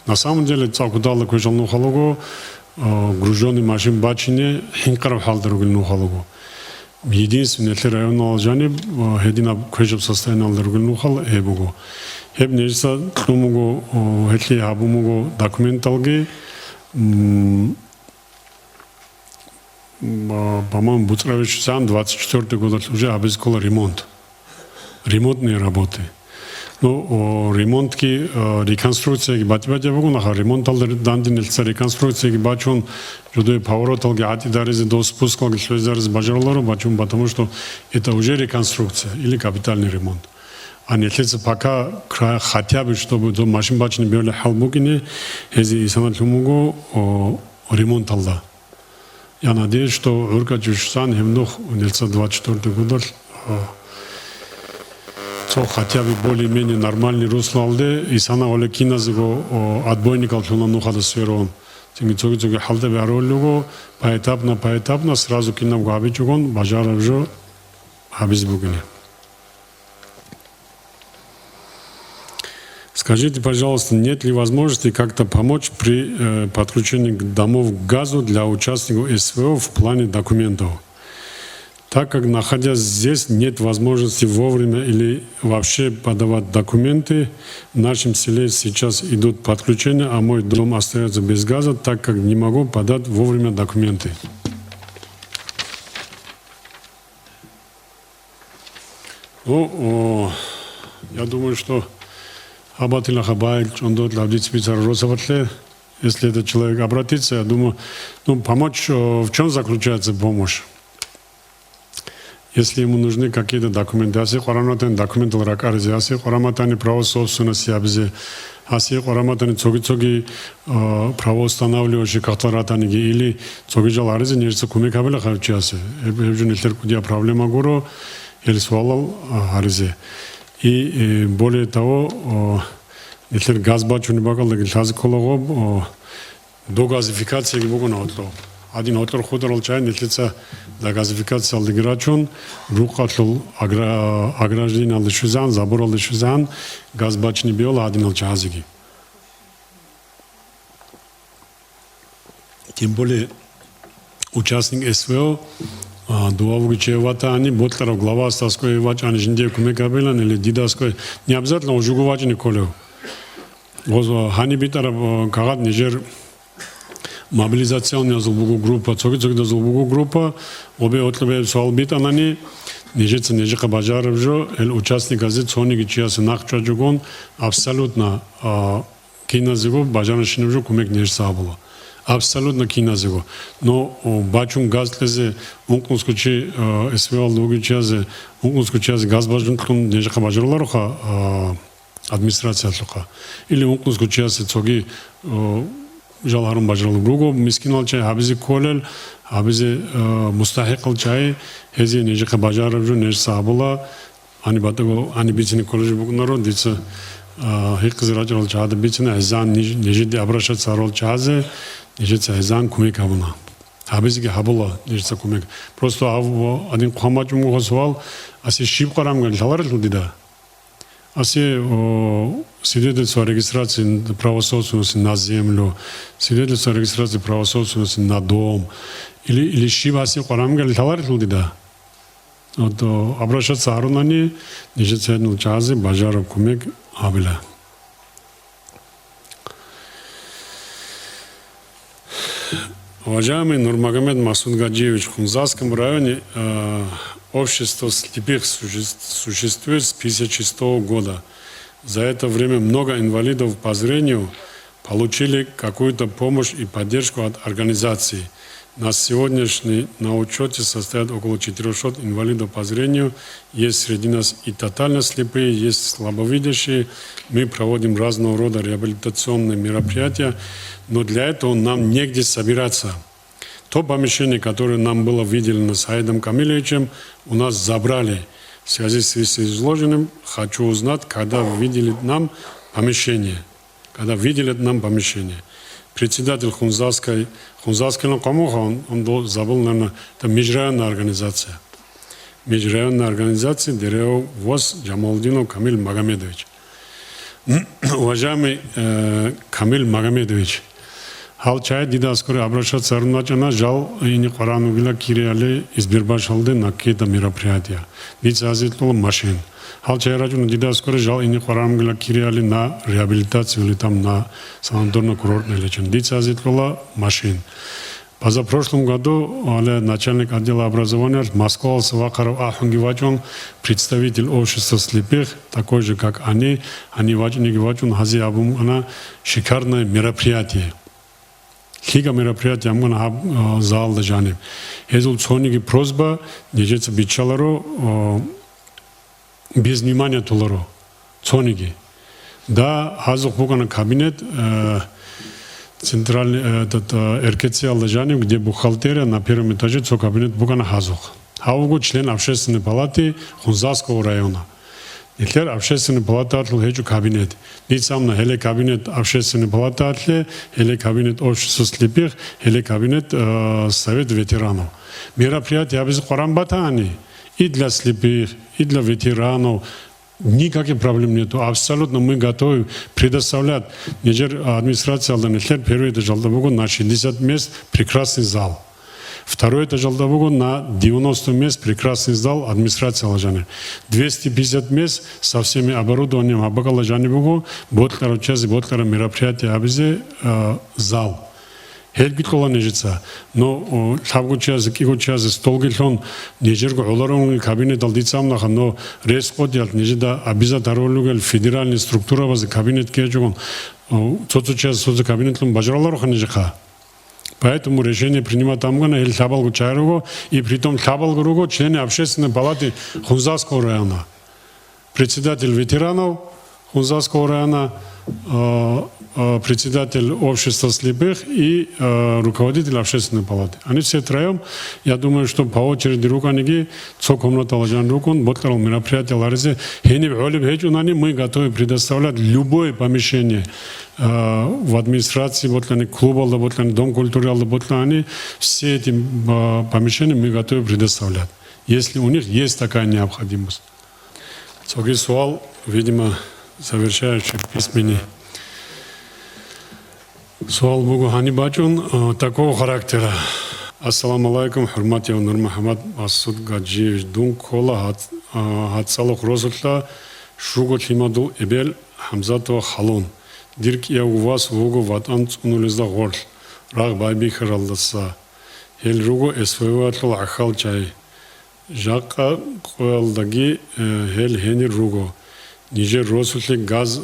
На самом деле, Цакудала Кожалнухалогу груженный машин бачине Хинкаров Халдаругил Нухалогу. Единственный район Алжаниб, Хедина Кожаб состояние Алдаругил Нухал Эбугу. Heb neyse tumugo hetli habumugo документалги по-моему Буцравич сам 24 год уже обязательно ремонт. Ремонтные работы. Ну ремонтки реконструкция батбатя бугунаха ремонталдар дандинелса реконструкция бачун жудой повороталги атидаризи до спускалги шлезарис бажарлару бачун, потому что это уже реконструкция или капитальный ремонт. А не если пока хотя бы, чтобы до машин бачни били халбукини, эти исанатлумуго ремонт алда. Я надеюсь, что Уркачушсан хемнух 1924 года хотя бы более-менее нормальный русло алды, исана оле киназиго отбойник алтуна нухада сферон. Цоги халда бяролюго поэтапно сразу кинам габичугон бажаравжо абизбугини. Скажите, пожалуйста, нет ли возможности как-то помочь при подключении домов к газу для участников СВО в плане документов? Так как, находясь здесь, нет возможности вовремя или вообще подавать документы, в нашем селе сейчас идут подключения, а мой дом остается без газа, так как не могу подать вовремя документы. Ну, я думаю, что Абатила Хабайль, он дот лавдит специально Росоватле. Если этот человек обратится, я думаю, помочь, в чем заключается помощь? Если ему нужны какие-то документы, аси хораматани документы ракарзи, аси хораматани право собственности абзе, аси хораматани цоги право устанавливающие кахтаратанги или цоги жаларзи, нежится кумикабеля харчаси. Эбжун илтеркудия проблема гуру, или свалал харзи. И более того, если газ бачуни бакал, если газ кологоб, до газификации гибугу на отло. Один отлор хударал чай, если для газификации алдиграчун, рухатлул ограждение алдишузан, забор алдишузан, газ бачни биола один алчазиги. Тем более участник СВО дуавуги чевата они ботларов глава стаской вач они жинде кумекабелан или дидаской не обязательно ужугувач не колю. Возо хани битара кагат нижер мобилизационная зулбугу группа, цоги зулбугу группа, обе отлебе суал битанани нижеца нижека бажаровжо эл участник газет соники чиясы нахчаджугон абсолютно киназиго бажанашиневжо кумек нижсабула. Абсолютно киназиго. Но бачун газлезе ункунскучи СВО логичазе ункунскучазе газ бажунткун нежека бажарларуха администрация луха. Или ункунскучазе цоги жаларун бажарлу груго мискинал чай хабизи колел хабизи мустахиқл чай хези нежека бажаравжу нежсабула ани батаго ани бицини коллеж бугнаро дица хиқзираҷрол чаҳада бичина ҳизан нижиди абрашат сарол чаҳазе нижица ҳизан кумек ҳабуна ҳабизиги ҳабула нижица кумек просто адин қомачумго суал аси шиб қарамган таларил дида аси свидетельство о регистрации права собственности на землю свидетельство о регистрации права собственности на дом или шиб аси қарамган таларил дида вот обращаться арунани нижица чаҳазе бажаров кумек Абеля. Уважаемый Нурмагомед Масуд Гаджиевич, в Хунзасском районе общество слепых существует с 1956 года. За это время много инвалидов по зрению получили какую-то помощь и поддержку от организаций. На сегодняшний на учете состоят около 400 инвалидов по зрению. Есть среди нас и тотально слепые, есть слабовидящие. Мы проводим разного рода реабилитационные мероприятия, но для этого нам негде собираться. То помещение, которое нам было выделено Саидом Камилевичем, у нас забрали. В связи с изложенным хочу узнать, когда выделят нам помещение. когда выделят нам помещение. Председатель Хунзасской Комуха, он забыл, наверное, это межрайонная организация. Межрайонная организация Дерео ВОЗ Джамалдинов Камиль Магомедович. Уважаемый Камиль Магомедович, Халчай Дидаскоре обращаться Арначана жал и не Коранугила Кириали из Бирбашалды на какие-то мероприятия. Дица азитло машин. Халчай Раджуна Дидаскоре жал и не Коранугила Кириали на реабилитацию или там на санаторно-курортное лечение. Дица азитло машин. Позапрошлом году начальник отдела образования Москва Савакаров Ахунгивачун, представитель общества слепых, такой же как они Вачун Хази Абум, она шикарное мероприятие. Хига мероприятие амгана зал дажаним. Хезул цониги просьба, нежеца бичаларо без внимания толаро. Цониги. Да, хазух бугана кабинет центральный этот РКЦ Аллажаним, где бухгалтерия на первом этаже, цо кабинет бугана хазух. Хаугу член общественной палаты Хунзасского района. Итлер общественной палаты атлы хеджу кабинет. Дицамна хеле кабинет общественной палаты атлы, хеле кабинет общества слепых, хеле кабинет совет ветеранов. Мероприятия без Корамбатани и для слепых, и для ветеранов. Никаких проблем нету. Абсолютно мы готовы предоставлять. Администрация Алданетлер первый этаж Алдабугу на 60 мест прекрасный зал. Второй этаж Алдабугу на 90 мест прекрасный зал администрации Алжаны. 250 мест со всеми оборудованием Абагала Жанибугу, Ботлера части, Ботлера мероприятия Абизе зал. Хелгитола нежица, но хавгучаз, кигучаз, столгилон, нежерго оларон кабинет алдицамнаха, но рескодиал нежида обязательно федеральная структура базы кабинет кежон, цоцучас соц кабинетлом бажралароха нежиха. Поэтому решение принимать амгана или табалгу чайруго, и притом табалгуруго члены общественной палаты Хунзасского района. Председатель ветеранов Хунзасского района, председатель общества слепых и руководитель общественной палаты. Они все троем, я думаю, что по очереди руканиги, цо комната лажан рукун, боткарал мероприятие ларизе, мы готовы предоставлять любое помещение в администрации, ботлани клуба, ботлани дом культуры, ботлани, все эти помещения мы готовы предоставлять, если у них есть такая необходимость. Цоги суал, видимо, завершающий письменный. Суал Богу Ханибачун такого характера. Ассаламу алейкум, хурмати Нур Мухаммад Асуд Гаджиевич Дун Кола Хацалух Розутла Шуго Тимадул Эбел Хамзатова Халун. Дирк я у вас Вогу Ватан Цунулизда Горл. Раг Байби Харалдаса. Хел Руго СВО Атлул Ахал Чай. Жака Коялдаги Хел Хенир Руго. Нижер Росутлик газ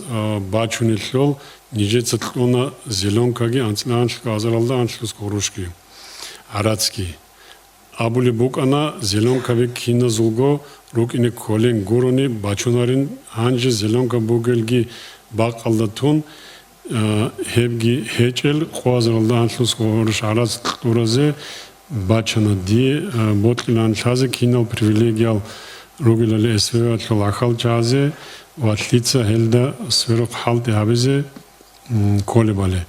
бачунилол, нижер цатлона зеленкаги анцланшка азаралда аншлус корушки. Арадский. Абули букана зеленкави кина зулго рукине колен гурони бачунарин анжи зеленка бугелги бакалдатун хебги хечел хуазаралда аншлус коруш араз туразе бачана ди ботлилан чазе кинал привилегиал ругилали СВО атлахал чазе Ватлица Хельда Сверок Халти Хабизе Колебале.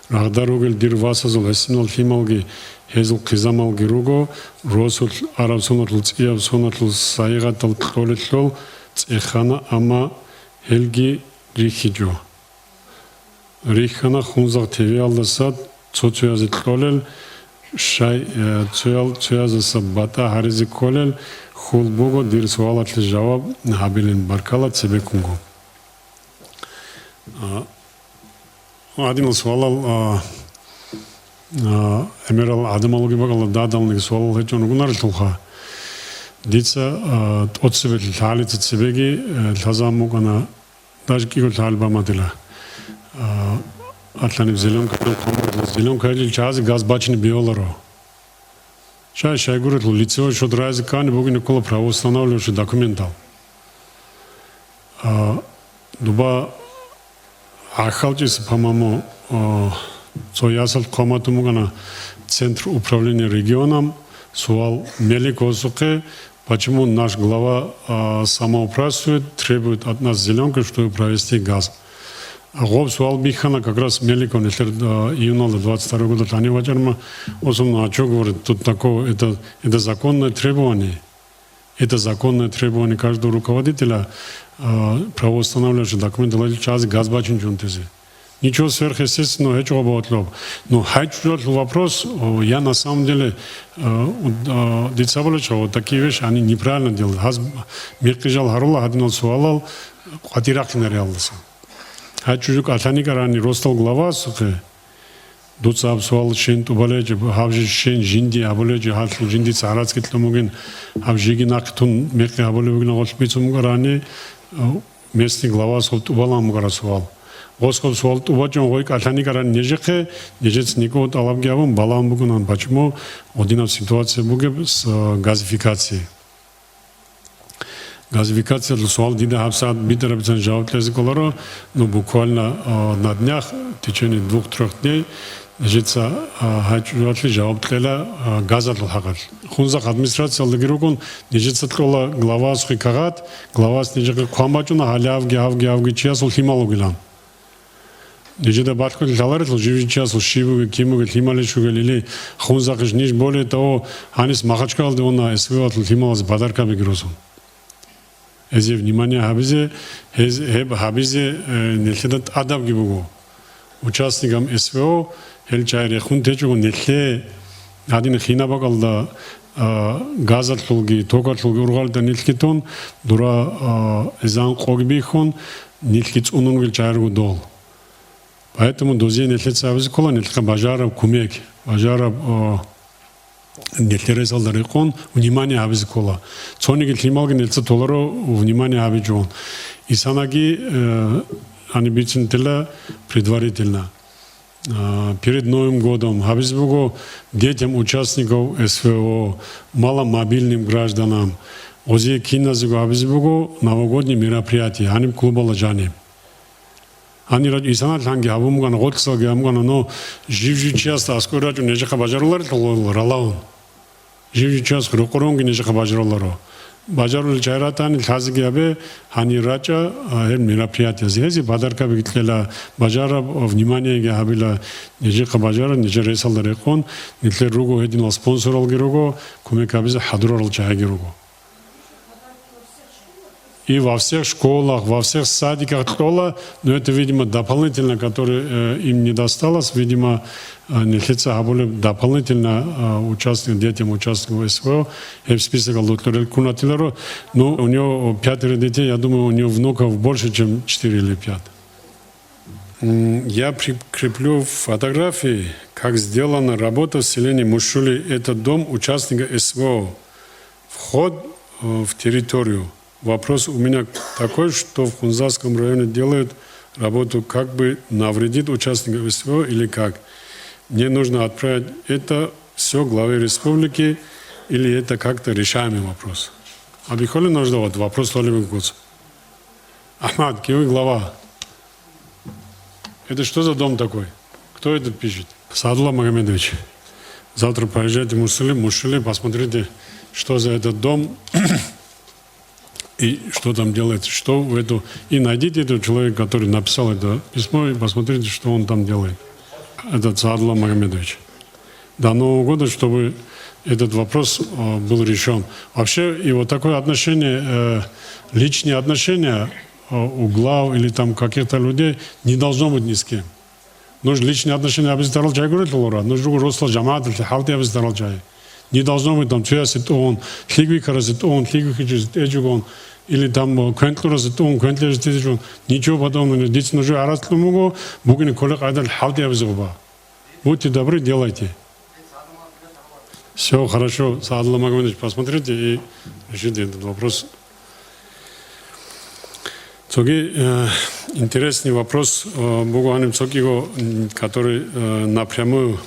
Рахдаругел Дирвасазул Хесинал Хималги Хезл Кизамалги Руго Росул Арабсунатл Циявсунатл Сайгатал Толетлол Цехана Ама Хелги Рихиджо. Рихана Хунзак ТВ Алдасад Цоцуязит Толел Шай Цуязаса Бата Харизи Колел Хулбого дир суалатли жаваб хабилин баркала цебекунгу. Один суалал эмерал адамалуги багала дадалник суалал хечон угунар тулха. Дица от себе талица цебеги тазамугана даже киго талбамадила. Атланив зеленка или чази газ бачни биоларо. Шай говорит, лицевой счет разикани, боги Никола правоустанавливающий документал. Дуба ахалчис, по-моему, соясал коматуму на Центр управления регионом, суал Меликосуке, почему наш глава самоуправствует, требует от нас зеленку, чтобы провести газ. Гоб суал бихана как раз Меликон, июня 22 года, Тани Ваджарма, особенно, что говорит, тут такое, это законное требование. Это законное требование каждого руководителя, правоустанавливающего документы, час газ бачун джунтези. Ничего сверхъестественного, ничего было. Но хочу вопрос, я на самом деле, вот такие вещи, они неправильно делают. Миркижал Харула, один суалал, хатирах не реалился. Хочу, атаникарани ростал глава, сухе. Дуца суал шен тубалеж, хавжи шен жинди, аболеж, хатл жинди царацкий тлумуген, хавжиги нактун, мирки аболевигна голспицумгарани, местный глава суал тубалам гарасуал. Господь суал тубачон гойк атаникарани нежеке, нежец никого талабгявым, балам бугунан. Почему один ситуация буге с газификацией? Газификация суал дида хабсад битерабцан жаутлези колоро, но буквально на днях, в течение 2-3 дней, жица хачуатли жаутлела газатл хагат. Хунзак администрация легирукун, нежица трола глава схикагат, глава снежака квамбачуна халявги чиасул хималугилан. Нежида баткот лаларитл живи чиасул шибуги, кимуги, хималишуги или хунзак ниж более того, ханис махачкал деона эсвеатл хималаз бадарка бигрусун. Эзе внимание хабизе нельхедат адаб гибуго. Участникам СВО хелчайре хунтечуго нельхе один хинабагалда газатлуги, тогатлуги ургалда нельхитон дура эзан когбихон нельхиц унунгил чайргу дол. Поэтому дозе нельхица абизикола нельха бажараб кумек, бажараб нельтерес алдарикон внимание абизикола. Цонигил хималги нельца толаро внимание абиджон. Исанаги они бицентела предварительно. Перед Новым годом Хабизбугу детям участников СВО, маломобильным гражданам, озе киназигу Хабизбугу новогодние мероприятия, они клубала джани. Они исанат ханги хабумгана готсалги амгана, но живжи часто аскураджу нежаха бажарлар ралаун. Живжи часто рукоронги нежаха бажарларо. Бажарул чайратани хазгиабе хани рача мероприятия. Здесь бадарка бигтlela бажара внимание габила нежаха бажара нежересал рекон нитле руго един спонсорал гируго кумекабиза хадрорал чайгируго. И во всех школах, во всех садиках школа, но это, видимо, дополнительно, которое им не досталось, видимо, нельхица более дополнительно участник, детям участников СВО, в список аллутлерел кунатилеру, но у него 5 детей, я думаю, у него внуков больше, чем 4 или 5. Я прикреплю фотографии, как сделана работа в селении Мушули. Это дом участника СВО. Вход в территорию. Вопрос у меня такой, что в Хунзасском районе делают работу, как бы навредит участникам СВО или как. Мне нужно отправить это все главе республики или это как-то решаемый вопрос. Абихоли нужно вот вопрос толевый год. Ахмад, кивы глава. Это что за дом такой? Кто это пишет? Садулла Магомедович. Завтра поезжайте в Мушули, посмотрите, что за этот дом. И что там делается, что в эту... И найдите этого человека, который написал это письмо, и посмотрите, что он там делает. Это Садулла Магомедович. До Нового года, чтобы этот вопрос был решен. Вообще, и вот такое отношение, личные отношения у глав или там каких-то людей не должно быть ни с кем. Нужно личные отношения обязательно чай говорит, нужно росло джамаат, халты обязательно чай. Не должно быть там цвясит он, хлигвикаразит он, хлигвикаразит эджугон, или там квентлуразит он, квентлерит эджугон. Ничего подобного. Дети нужны аратлумуго, бугини коллег айдал халты обязательно. Будьте добры, делайте. Все хорошо, Садулла Магомедович, посмотрите и решите этот вопрос. Цоги интересный вопрос Бугуаним Цокиго, который напрямую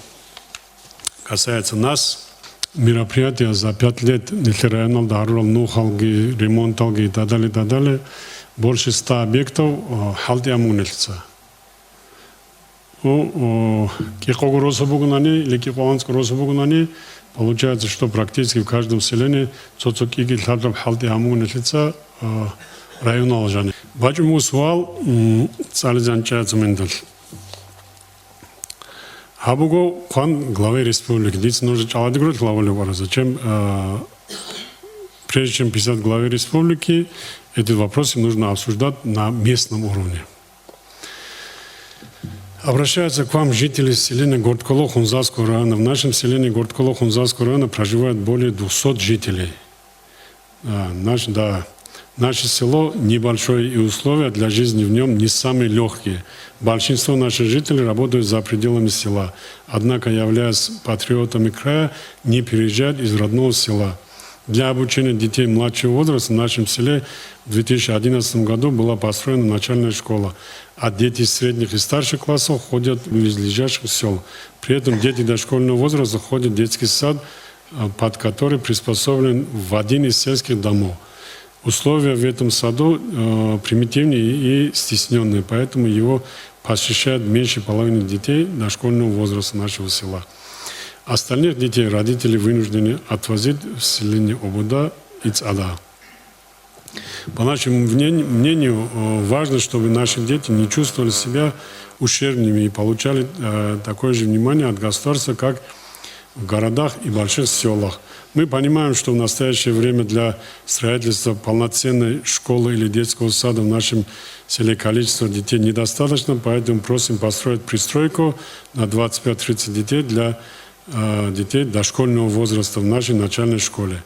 касается нас. Мероприятия за 5 лет нельхерайонал дарурал нухалги, ремонталги и так далее. Больше 100 объектов халтиаму нельца. Кихогу рособугунани или кихованску рособугунани получается, что практически в каждом селении цоцокиги халтиаму нельца района алжаны. Почему суал цализанчается мендел? Хабуго хан главы республики. Здесь нужно чалади говорить главы. Зачем, прежде чем писать главы республики, эти вопросы нужно обсуждать на местном уровне. Обращаются к вам жители селения Гордколо Хунзасского района. В нашем селении Гордколо Хунзасского района проживает более 200 жителей. Наше село небольшое, и условия для жизни в нем не самые легкие. Большинство наших жителей работают за пределами села. Однако, являясь патриотами края, не переезжают из родного села. Для обучения детей младшего возраста в нашем селе в 2011 году была построена начальная школа, а дети средних и старших классов ходят в близлежащих сел. При этом дети дошкольного возраста ходят в детский сад, под который приспособлен в один из сельских домов. Условия в этом саду примитивные и стесненные, поэтому его посещает меньше половины детей дошкольного возраста нашего села. Остальных детей родители вынуждены отвозить в селение Обуда и Цада. По нашему мнению, важно, чтобы наши дети не чувствовали себя ущербными и получали такое же внимание от государства, как в городах и больших селах. Мы понимаем, что в настоящее время для строительства полноценной школы или детского сада в нашем селе количество детей недостаточно, поэтому просим построить пристройку на 25-30 детей для детей дошкольного возраста в нашей начальной школе.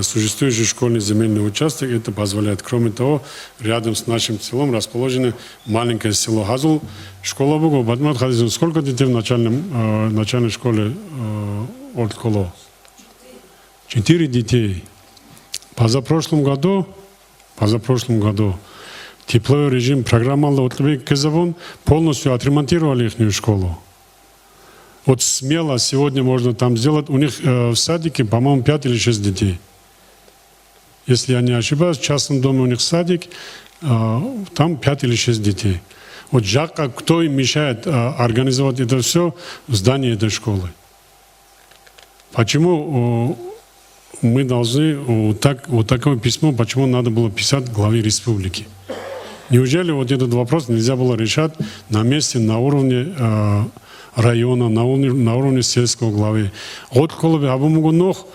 Существующий школьный земельный участок это позволяет. Кроме того, рядом с нашим селом расположено маленькое село Хазул. Школа Бугу. Батмат Хазизм, сколько детей в начальной школе Ортколо? 4 детей. Позапрошлом году тепловой режим программы Отлбек Казавон полностью отремонтировали их школу. Вот смело сегодня можно там сделать. У них в садике, по-моему, 5 или 6 детей. Если я не ошибаюсь, в частном доме у них садик, там 5 или 6 детей. Вот жарко, кто им мешает организовать это все в здании этой школы? Почему мы должны вот такое письмо, почему надо было писать главе республики? Неужели вот этот вопрос нельзя было решать на месте, на уровне района, на уровне сельского главы? От колобе абумугунох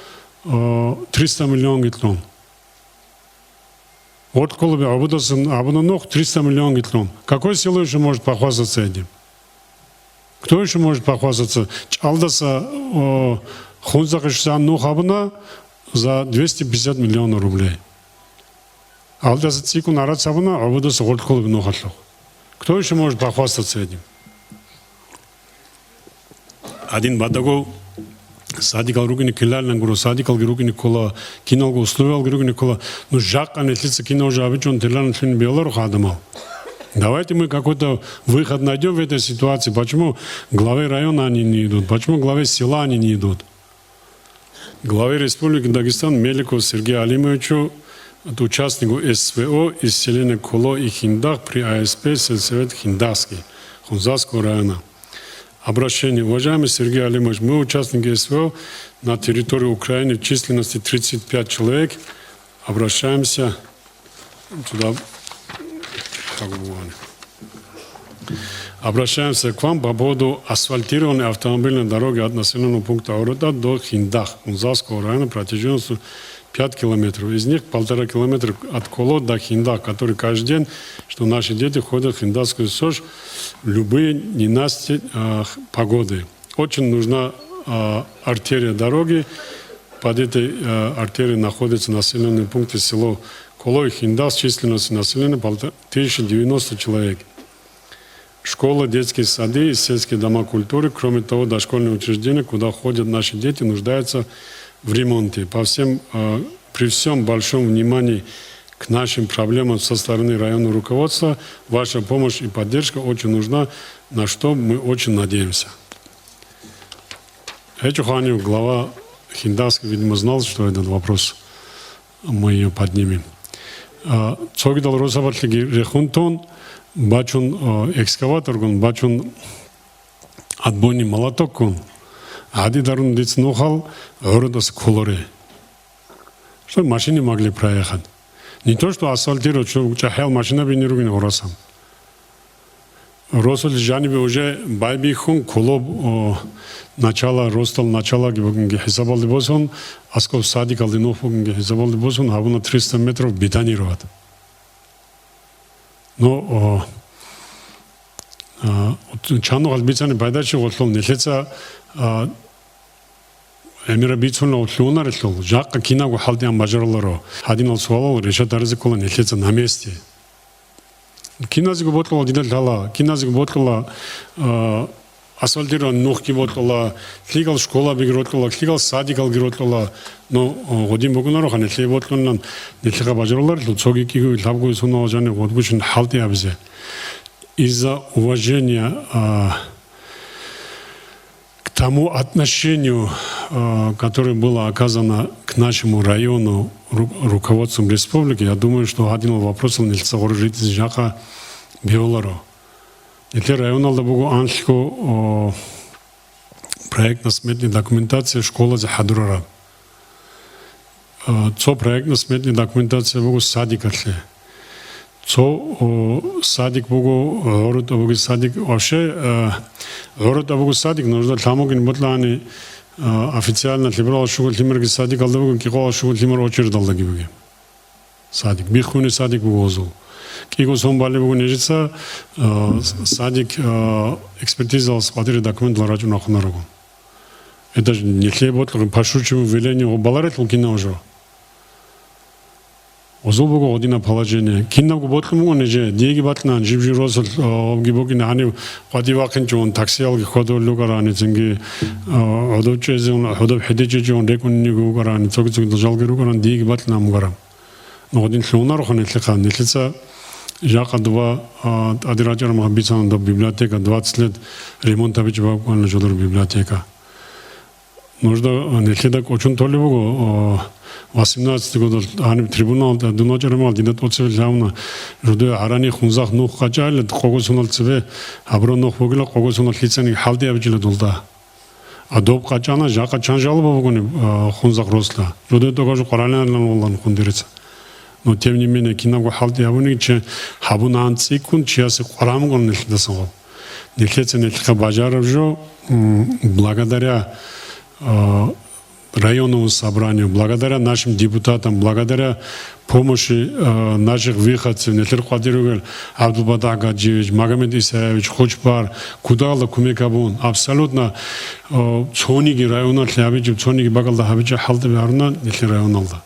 300 миллионов гитлон. От колобе абунунох 300 миллионов гитлон. Какое село еще может похвастаться этим? Кто еще может похвастаться? Алдаса хунзакашсан нухабна за 250 миллионов рублей. Алдаса цику нарацабна абудаса от колобе нухатлох. Кто еще может похвастаться этим? Один бадагов садикал руки килален гуру садикал руки кола киналго условиял руки кола. Ну жак анетлица кино уже обычно терлан тлин белору хадамал. Давайте мы какой-то выход найдем в этой ситуации. Почему главы района они не идут? Почему главы села они не идут? Главе Республики Дагестан Меликову Сергею Алимовичу, участнику СВО из селения Коло и Хиндах при АСП сельсовет Хиндахский Хунзасского района. Обращение. Уважаемый Сергей Алимович, мы участники СВО на территории Украины в численности 35 человек. Обращаемся сюда. Обращаемся к вам по поводу асфальтированной автомобильной дороги от населенного пункта Орода до Хиндах Хунзасского района протяженностью 5 километров. Из них 1,5 километра от Коло до Хиндах, который каждый день, что наши дети ходят в хиндахскую СОЖ в любые ненастья погоды. Очень нужна артерия дороги. Под этой артерией находится населенный пункт село Коло и Хиндах с численностью населения 1090 человек. Школа, детские сады и сельские дома культуры, кроме того, дошкольные учреждения, куда ходят наши дети, нуждаются в ремонте. При всем большом внимании к нашим проблемам со стороны районного руководства, ваша помощь и поддержка очень нужна, на что мы очень надеемся. Эчуханев, глава Хиндахской, видимо, знал, что этот вопрос мы ее поднимем. Цогидал Росабатлиги Рехунтон, бачун экскаватор, бачун отбойный молоток, Ади дарун дицнухал, городос колоре. Что машины могли проехать. Не то, что асфальтировать, что чахел машина бинеругин горасам. Росол жанибе уже байбихун колоб начала ростал начала гибогинге хисабалды босон асков садик алдинов богинге хисабалды босон хабуна 300 метров битанироват. Но чану галбицани байдачи готлол нелеца эмира бицунла отлуунар иллол жакка кинагу халдиан бажарларо хадинал суалал решат арзикола нелеца на месте. Киназиго ботлола дидал тала, киназиго ботлола асфальтирован нухки ботлола, клигал школа бигротлола, клигал садикал гиротлола, но годин богунаро хане кле ботлоннан нелега бажарлар иллол цоги кигу лабгу сунаожане годбушин халти абзе. Из-за уважения к тому отношению, которое было оказано к нашему району руководством республики, я думаю, что один вопрос нельзя говорить из Жака Биоларо. Если район Алдабугу Аншлико проектно-сметная документация школа за Хадурара. Цо проектно-сметная документация Бугу садикатле. Цо садик Бугу город Бугу садик вообще город Бугу садик нужно тамогин ботлани официально либерал шугул тимерги садик алдабугу киго шугул тимер очередь алдагибуги. Садик бихуни садик Бугу Киго сомбали Бугу нежица садик экспертиза смотри документ лараджу нахунарагу. Это же не хлебот, пошучиву велению баларет лукина уже. Озолбугу одина положение. Киннагу ботлуму неже деги батна жибжиросол гибогин ани кадивакин жон таксиалги ходоллугарани зинги одочезон одоб хедежон рекуннигугарани цогцог жалгиругаран деги батна мугарам. Но один лунар хонетлехан нелица жака два адираджарма бицан до библиотека 20 лет ремонта бичбаквана жодор библиотека. Нужда нелидак очень толибугу 18 года ани трибунал дуначарамал динат оцевел жамна жуде арани хунзах нух качал когосунал цеве абро нух богила когосунал лицани халди абжила дулда адоб качана жака чанжал богуни хунзах росла жуде тогажу qaralан олан хундирица. Но тем не менее кинагу халди абуни че хабунан цикун чиаси qaramгон нелдасал нелеце нелха бажаравжо благодаря районному собранию, благодаря нашим депутатам, благодаря помощи наших выходцев, Нетер Квадиругель, Абдулбада Гаджиевич, Магомед Исаевич, Хочпар, Кудала Кумекабун, абсолютно цоники района Тлябичев, цоники Багалда Хабича Халда Варна, Нетер районалда.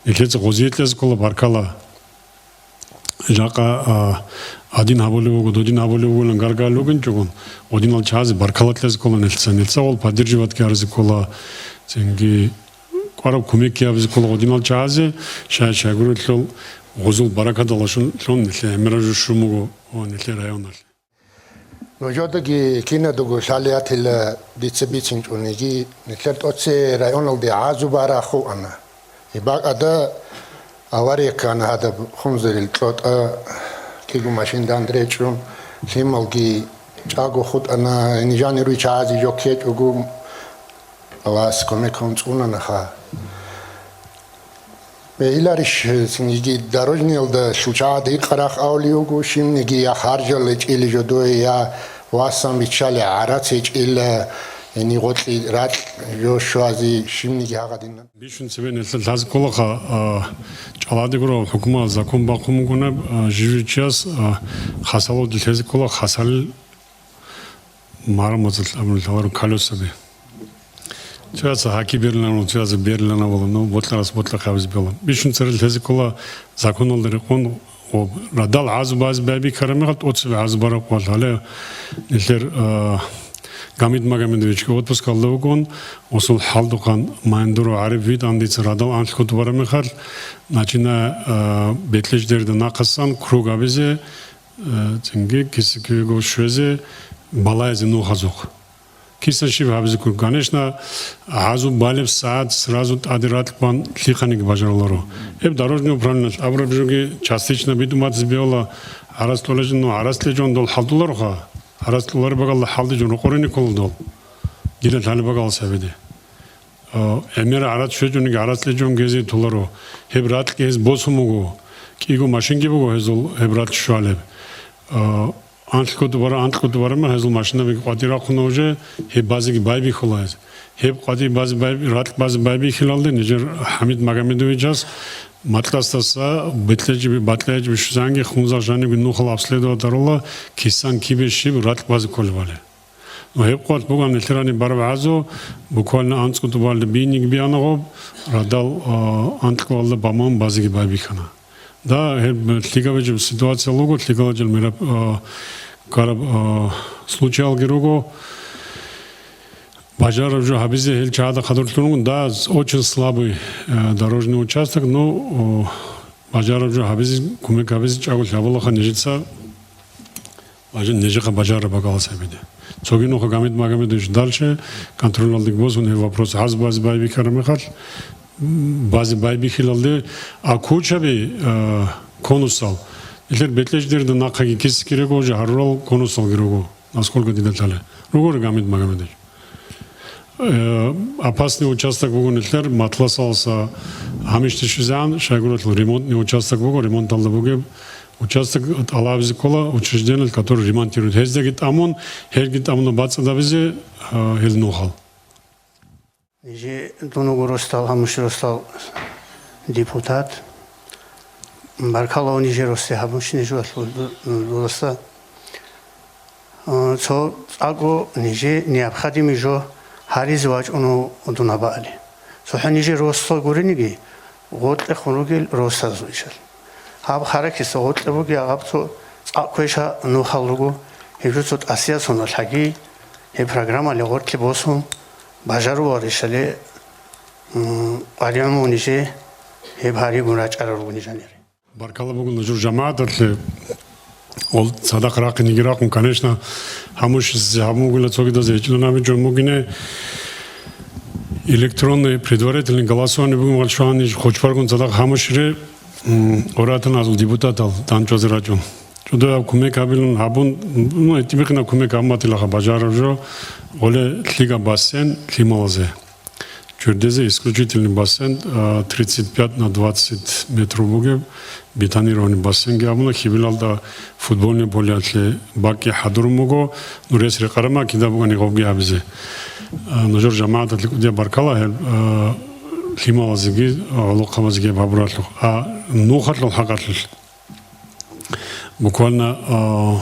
Нетер Гозиетлез Кола Баркала, Жака один хаболевого, один хаболевого гаргалугин чугун, один алчази баркалатлез кола нельца ол поддерживать киарзи кола, ценги квараб кумеки абзи кола один алчази, шай гуритлол гозул баракадала шун нельце эмеражу шумуго нельце районал. Но жодagi кинадуго шалиатил дицебичин чунеги нельце отсе районал де азубара хуана. Ибак ада авария кана ада хунзерил тлот кигу машин дандречун сималги чаго хут ана нижани руичази жокет угу авас комекон цунанаха илариш синги дорожнил да шучади қарах аулиугу шимниги я харжалич или жодой я васам вичали арацич или ენი გოთლი რა ჯოშვაზი შიმნიგი აღადინა ბიშუნ ცებენ ეს ლაზკოლახა ჭალადიგრო ჰუკმა ზაკონ ბახუმგუნა ჟიჟიჩას ხასალო დილეზკოლა ხასალ მარმოზლ ამლავარ კალოსები ჩაცა ჰაკი ბერლანო ჩაცა ბერლანა ბოლნო ბოთლას ბოთლა ხავიზ ბელა ბიშუნ ცერელ ლეზკოლა ზაკონოლდერ ყონ რადალ აზბაზ ბები ქარამიღალ 20 აზბარა ყვალალე ნილერ Гамид Магомедович отпуск алдаугон осул халдукан майндуру арифит андиц радал аншлхут барамихал начина бетлеждерде нақасан круг абизе цинги кисикего швезе балайзе нухазук кисаши абизе круг конечно азу балев саат сразу адират пан лиханик бажарларо эб дорожное управление абрабжуги частично битумат збиола арастлежон дол халдуларха Арастлар багал халды жон қорыны колдол. Гиле тали багал сабеде. 에메라 알아주는 게 알아주는 게지 돌아로 헤브라트 게스 보스무고 끼고 마신 기보고 해서 헤브라트 슈알레 안트코도 바라면 해서 마신나비 과디라 코노제 헤바지기 바이비 콜라즈 헤바디 바지 바이비 rat 바지 바이비 힐알데 니저 하미드 마가메도이자스 마틀라스타사 베틀레지 바틀레지 슈장기 훈자자니 누클 абследоватарла кисан кибеши rat 바지 콜발레 هيبقى بقى من الثراني بربعزو بكون أنت كنت بالله بيني بيانا غب ردال أنت كوالله بمان بازيك باي خنا دا هب تلقى بجيب سитуация لوجو تلقى بجيب ميرا كارب случай герого Бажаров же хабизе хел чада кадрлтунун да очень слабый дорожный участок, но Бажаров же хабизе кумек хабизе чагул хабалаха нежица Бажан нежиха Бажара багалса биде Цогину хагамид магамидович дальше контролировал бозун вопрос аз бази байби карамехал бази байби хилалде а кучаби конусал илер бетлеждерде накаги кес керек уже харрол конусал керек насколько детали ругор гамид магамидович опасный участок вогонетлер матласалса хамиштишизан шайгуротл ремонтный участок вого ремонталда воге участок алавизи кола учреждение, которое ремонтирует. Хездегит амон, хергит амон бацадавизи хелнухал. Ниже донугу ростал, хамуш ростал депутат. Баркалау ниже росте, хамуш ниже роста. Цо аго ниже необходимо жо харизовать оно дунабали. Цо ниже ростал горениги, вот эхонугил роста звучал. Хаб харакис отлебуги агапцо аквеша нухалругу хеврут асия соналхаги хе программа легортли босум бажару оришале ариамунише хе бхари гуначаругунижанер Баркала бугун жур жамаататле ол садак рак нигиракун конечно хамуш хамугула цогидозе чунами жомугине электронный предварительный голосование бугун валшани хочпаргун садак хамушре Оратан азул депутатал танчозераҷу. Чудоя кумекабилун хабун ну этимихна кумекаматилаха Бажаровжо оле тлига бассейн Клималазе. Чурдезе исключительный бассейн 35 на 20 метров буге бетонированный бассейн габуна хибилалда футбольный поле атле баки хадурмуго нурес рекарама кидабуга неговги абизе. Ножор жамаат атле кудия баркала Клималазиги локамазиги бабуратлух нухатлу хакатлу буквально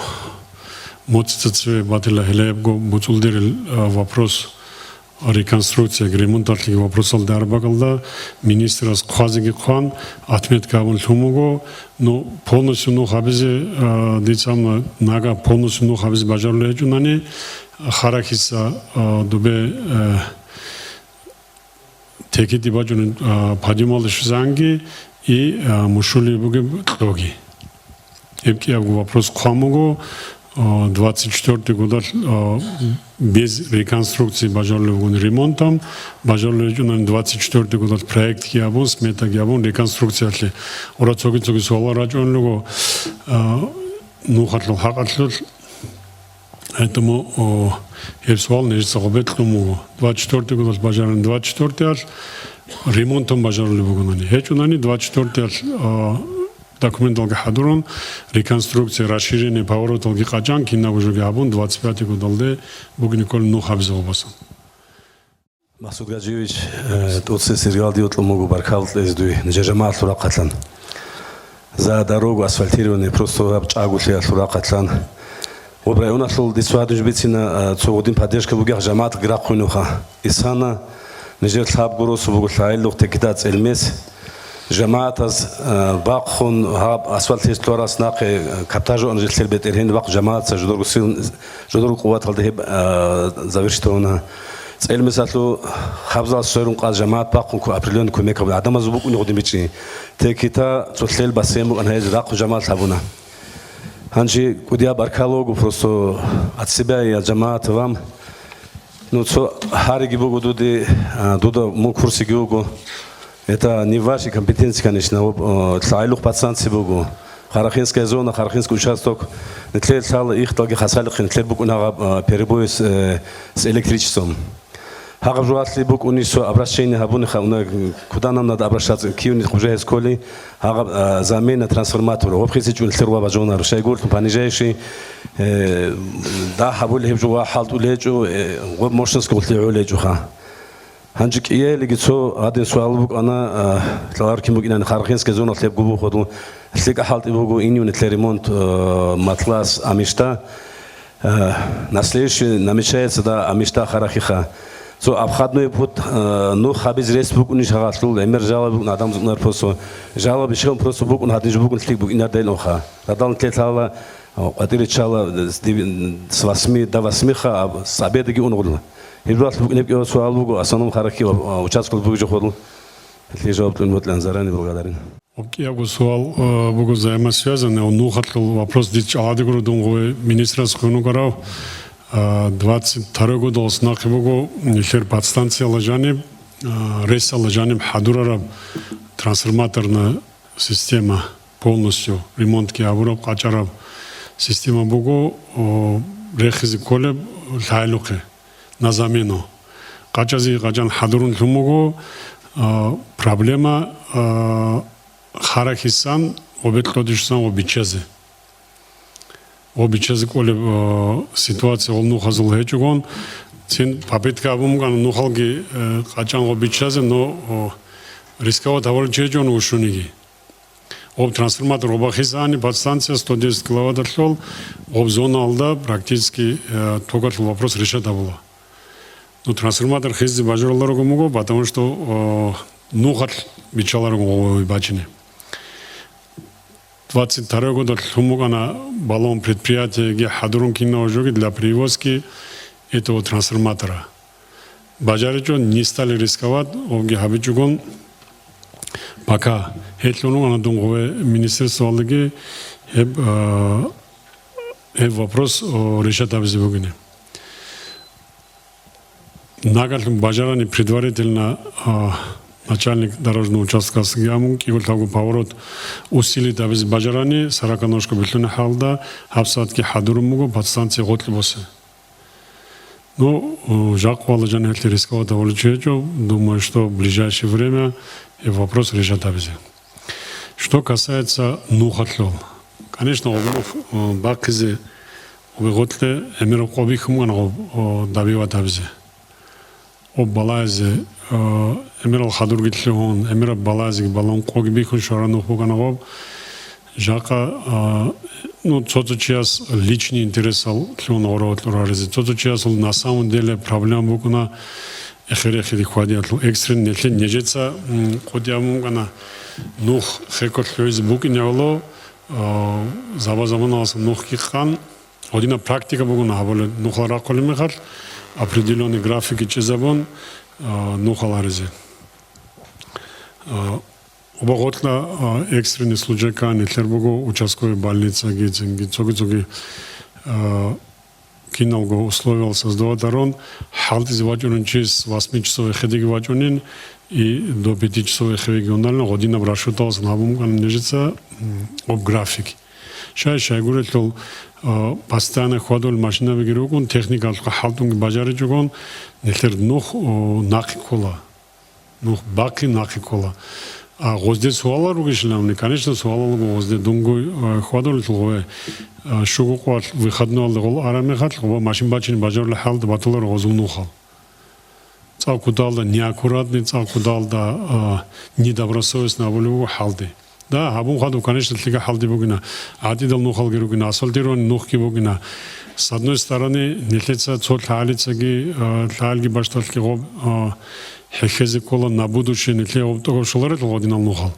моцицеве батила хелебго буцулдер вопрос реконструкция ремонтатлиги вопросал дарбагалда министр с квазиги хан отметка абун тумуго но полностью нухабизе дицам нага полностью нухабизе бажарлеju нани харакиса дубе Текити баджун падимал шизанги и мушули буге тоги. Эпки вопрос кхамуго 24 года без реконструкции бажарлевун ремонтом бажарлевун 24 года проект гиабун смета гиабун реконструкция али ора цоги суала раджонлуго нухатлу хакатлу Поэтому Ерсвал не загубетлуму 24 год бажаран 24 ремонтом бажарли бугунани. Хечунани 24 документалга хадурон реконструкция расширение повороталги қачан киннагужуги абун 25 годалде бугни кол нухабза обасан. Масуд Гаджиевич, тутсе Сергал Диотлумугу Баркал эздуи нежамаат сурақатлан. За дорогу асфальтированный просто чагули сурақатлан. Обрай у нас был дисвадуш бицина цогодин поддержка бугах жамаат грахунуха. Исана нежер саб гурус бугулайлух текитац элмес. Жамаат аз бакхун хаб асфальтисторас нақи каптажу анжелсел бетерхин бак жамаат са жодоргу қуват халдехиб завершитона. Элмес атлу хабзал сойрун қаз жамаат бакхун априлион көмек адам аз бугун годин бичи. Текита цотлел басем анхез рақу жамаат хабуна. Анжи кудия баркалогу просто от себя и от джамаата вам. Ну, что хариги богу дуди, дуда мукурси гиогу. Это не ваши компетенции, конечно. Тлайлух пацанцы богу. Харахинская зона, харахинский участок. Нетлер их толги хасалих, нетлер богу на перебой с электричеством. Хагав жуатли бук унисо обращение хабуни хауна куда нам надо обращаться киуни хуже сколи хагав замена трансформатора обхиси чун лерва бажона рушайгур понижайший да хабули хебжуа халт улечу гоб мошнск улти улечу ха Hanjik iye ligitso adin sual buk ana tlar kim buk inan kharkhinske zona tleb gubu khodu tlika halt ibugu inun ремонт матлас амишта на следующий намечается да амишта харахиха so обходной путь ну хабиз республик уни шагатлул эмер жалоб адам зунар просто жалоб бишем просто бук он хадиш бук тлик бук инадел оха радан тлетала атиричала с 8 до 8 ха с обеда ги он Хибрат небки суал бугу асаном харахи участок бугу жоходу. Ли жауап тунмутлан зарани благодарен. Окей, я суал бугу взаимосвязаны. Он нухатл вопрос дич адыгру дунгу министра схунугарав 22 года оснахи бугу нихер подстанция лажани рейса лажани хадурараб трансформаторная система полностью ремонтки абураб качараб система бугу рехизи колеб лайлуки на замену. Качази качан хадурун хумугу проблема харахисан обетлодишсан обичази. Обичази коле ситуация олну хазул хечугон. Син попытка бумган нухалги качан обичази, но рисково тавар чечон ушуниги. Об трансформатор обахисани подстанция 110 киловатт шел, об зона алда практически только вопрос решать было. Ну, трансформатор хизди бажарлару могу, потому что нухат бичалару бачини. 22 года хумуга на баллон предприятия, где хадурун кино ожоги для перевозки этого трансформатора. Бажаричо не стали рисковать, оги хабичугон пока хетлуну на думгове министерство алги вопрос решат абзибугине. Нагатым бажарани предварительно начальник дорожного участка Сгамунг и вот такой поворот усилит абз бажарани сараканошка битюна халда хабсатки хадурумуго подстанция готлибосе. Ну, Жак Валажан это рисково довольно чечу. Думаю, что в ближайшее время и вопрос решат абзе. Что касается нухатлол. Конечно, обнов бакизе обготле эмиров обихмуган добиват абзе. Об балазе эмирал хадургитлеон эмирал балазе балон когбихун шаранух буганагоб Жака ну тот час личный интерес ал тлон оротлоразе тот час на самом деле проблема бугуна эхерехи хвадиат экстрен нетлен нежеца кодиамугана нух хекотлоиз бугиняло забазаманас нух кихан одина практика бугуна хаболе нухлара колимехат определенный график и чезабон нухаларезе. Обоготна экстренный случай кани Тлербуго участковой больницы гицинги цоги киналго условия создавать арон халти звачунин через 8 часов хедиги вачунин и до 5 часов регионально година брашуталс набум кан нежица об график. Шай гурел постоянно ходил машина бегирукун техника халтунг бажари жугон нехер нух нахикола нух баки нахикола а гозде суалар угишлавни конечно суалар гозде дунгу ходил тлове шугу кват выходной алгол араме хат машин бачини бажарла халд батулар гозун нухал цалкудалда неаккуратный цалкудалда недобросовестно волю халды. Да, хабун хаду, конечно, тлига халди бугина. Адидал нухал гиругина, асфальтирован нухки бугина. С одной стороны, нетлица цот халицаги, тлальги башталки гоб хехези кола на будущее нетле гоб того шуларет лодинал нухал.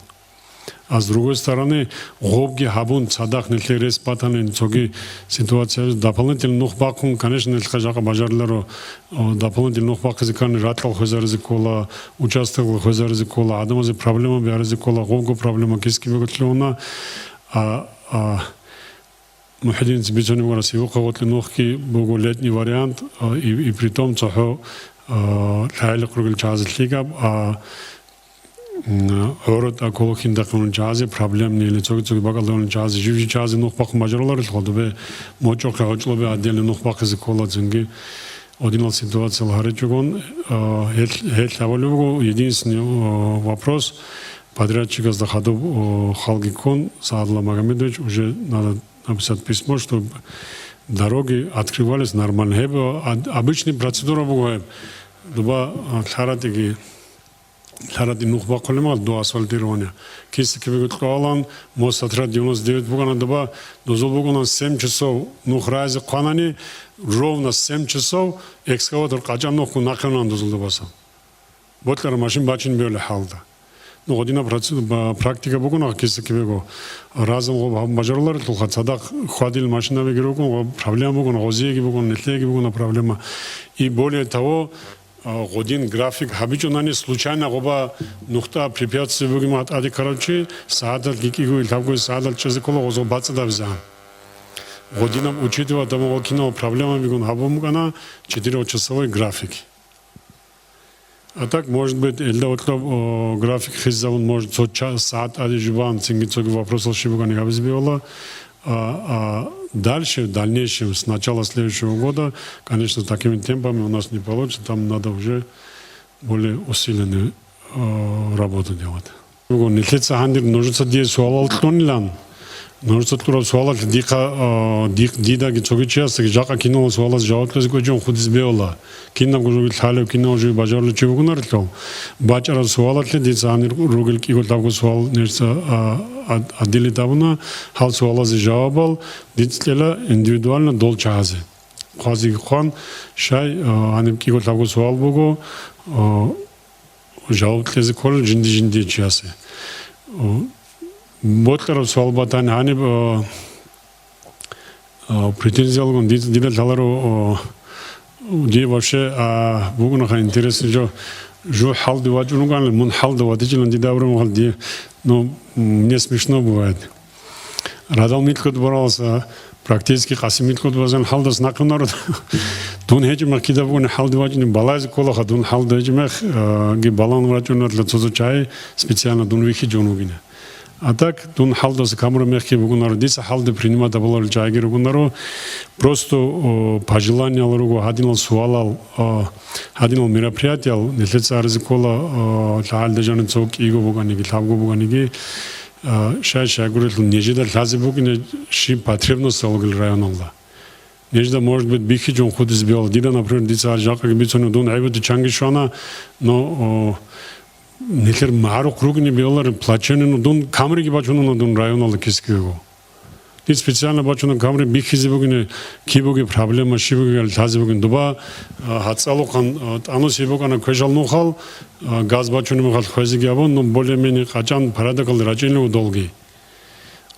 А с другой стороны, гобги хабун цадах нетле рес патаны цоги ситуация дополнительно нух бакун, конечно, нетлха жака бажарларо дополнительно нух бак зикан ратлал хозарзи кола, участвовал хозарзи кола, адамази проблема биарзи кола, гобго проблема киски беготлеона, мухидин цбицони бугараси уқавотли нухки буго летний вариант, и при том цохо лайлы кругил чазлигаб, Орот аколохин дакун джази проблем не лицо лицо багалдон джази живи джази нух бак мажралар холдобе мочок хочлобе отдельно нух бак зикола зинги Одинал ситуация Ларечугон, единственный вопрос, подрядчика Захадов Халгикон, Саадла Магомедович, уже надо написать письмо, чтобы дороги открывались нормально. Обычная процедура бывает. Дуба Харатиги Харати Нухба Колема до асфальтирования. Кисы Кивигут Калан, мост отряд 99 Бугана Дуба, до Зулбугана 7 часов, Нухрази Канани, ровно 7 часов, экскаватор Каджан Нуху Наканан до Зулдубаса. Ботлер машин бачин бёле халда. Ну, одна практика Бугана Кисы Кивиго. Разом мажорлар Тухат Садак ходил машина Вигирукун, проблема Бугана, Озеги Бугана, Нетлеги Бугана проблема. И более того, годин график хабичунани случайно гоба нухта препятствие бугимат ади карачи саадат гикигу илтавгу саадат чезеколо озо бацада вза годинам учитывая тому кино проблема бигун хабумгана 4-часовой график. А так может быть элда отлов график хиззавун может 100 час саат ади жубан цингицоги вопросов шибугани хабизбиола. Дальше, в дальнейшем, с начала следующего года, конечно, такими темпами у нас не получится, там надо уже более усиленную работу делать. Нельзя хандир, нужно делать суалал тонлан, нужно турав суалал дида гицоги часто, жака кино суалал жауатлес гожон худизбеола, кино гожоги халев кино уже бажарлы чевгунарло, бачара суалал дица хандир ругел кигол тавго суал нерса отдели тавна хал суала за жавабал дицлела индивидуально долчазе квази хон шай аним кигол тавго суал бого жаваблези кол жинди часе ботлар суал батан аниб претензиялгон дидел таларо ди вообще бугунаха интересно жо хал деваджунган мун хал девадижилан дидаврам хал ди. Но мне смешно бывает. Радал Миткот боролся, практически Хасим Миткот возен халдас накунар. Дун хеджмах кидавун халдиваджин балази колаха дун халдиваджмах ги балан враджунар лацозучай специально дун вихи джонугина. А так дун халдас камера мехки бугунар диса халды принимать абалар джайги ругунаро просто по желанию ругу хадинал суалал хадинал мероприятия нельзя ризикола халды жанин цок иго буганики тавго буганики шай говорит нежида лази бугине ши потребность алгил районалда нежида может быть бихи джон худ избил дида например диса жака гибицону дун айбуди чангишона но нехер маро кругни белар плаченен дун камриги бачунун дун районал кискего. Ди специально бачунун камри бихизибугине кибуги проблема шибуги тазибугин дуба хацалухан ану сибугана кожалнухал газ бачунун хал хозиги абон но более-менее качан парадокал раченлу долги.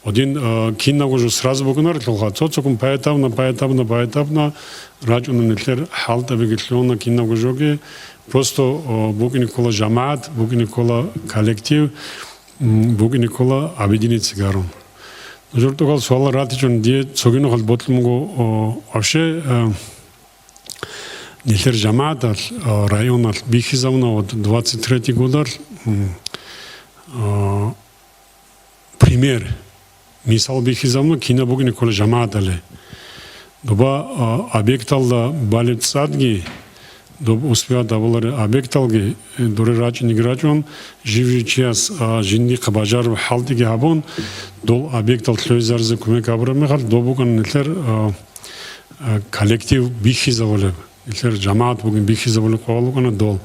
Один киннагу же сразу бугнар толха цоцукум поэтапно рачунун нехер халта бигитлона киннагу жоги просто бугини кола жамаат, бугини кола коллектив, бугини кола объединиться гарун. Журтугал суала ратичун ди цогину хал ботлмуго вообще нехер жамаат район бихизавна от 23 года пример мисал бихизавна кина бугини кола жамаат але. Дуба объекталда балет садги доб успеят давалари объекталги дуре рачини грачун живи час жинди кабажар халдиги абон дол объектал тлөйзарзе көмек абрамехар добуган нелер коллектив бихи завале нелер жамаат бугин бихи завале коалугана дол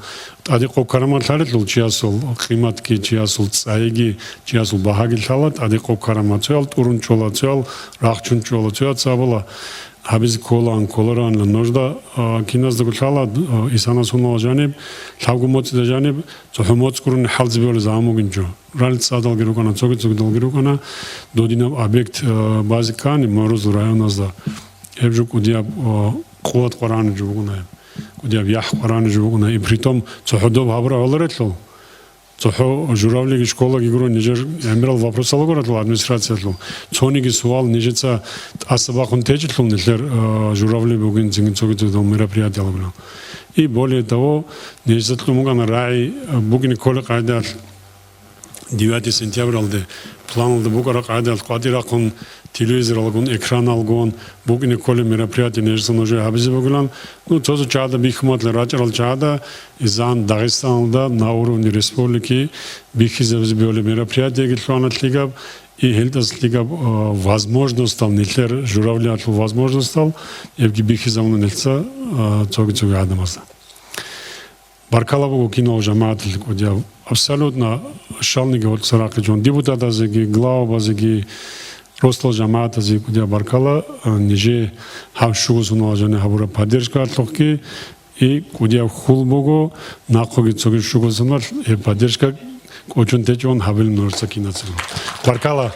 ади кокараматлари дол чиасул климатки чиасул цайги чиасул бахаги талат ади кокарамацуал турунчолацуал рахчунчола цуацабала Хабиз колан колоран нужда киназ дагутала исана сунал жаниб тавгумоц да жаниб цохмоц курун халз бел замугинчо ралт садал гирукана цогцог дал гирукана додина объект базикани мороз районазда ебжу кудия кулат қоран жугуна кудия ях қоран жугуна и притом цохдов хабра оларетло цохо журавлиги школа гигро нижер эмирал вопрос алгоратл администрациятло цониги суал нижеца асабахун течетло нилер журавли бугин зингцоги до мероприятия алгоратл и более того нижетло муган рай бугин коле кайдал 9 сентябрь алды планылды букарак адал квадиракун телевизор алгон экран алгон бугине коле мероприятие нежсон уже хабизи бугулан ну тоже чада бихматле рачарал чада изан Дагестанда на уровне республики бихизевз биоле мероприятие гитланатлигаб и хелдаслигаб возможность там нелер журавлятл возможность стал евги бихизамна нельца цоги адамаса Баркалабу кино жамаатл кодя абсолютно шалниги от саракаджон депутата зеги глава зеги просто жамаата зеги кодя баркала ниже хавшугу сунажане хабура поддержка атлоки и кодя хулбого накоги цоги шугу сунал поддержка очень течон хабил норца кинацел баркала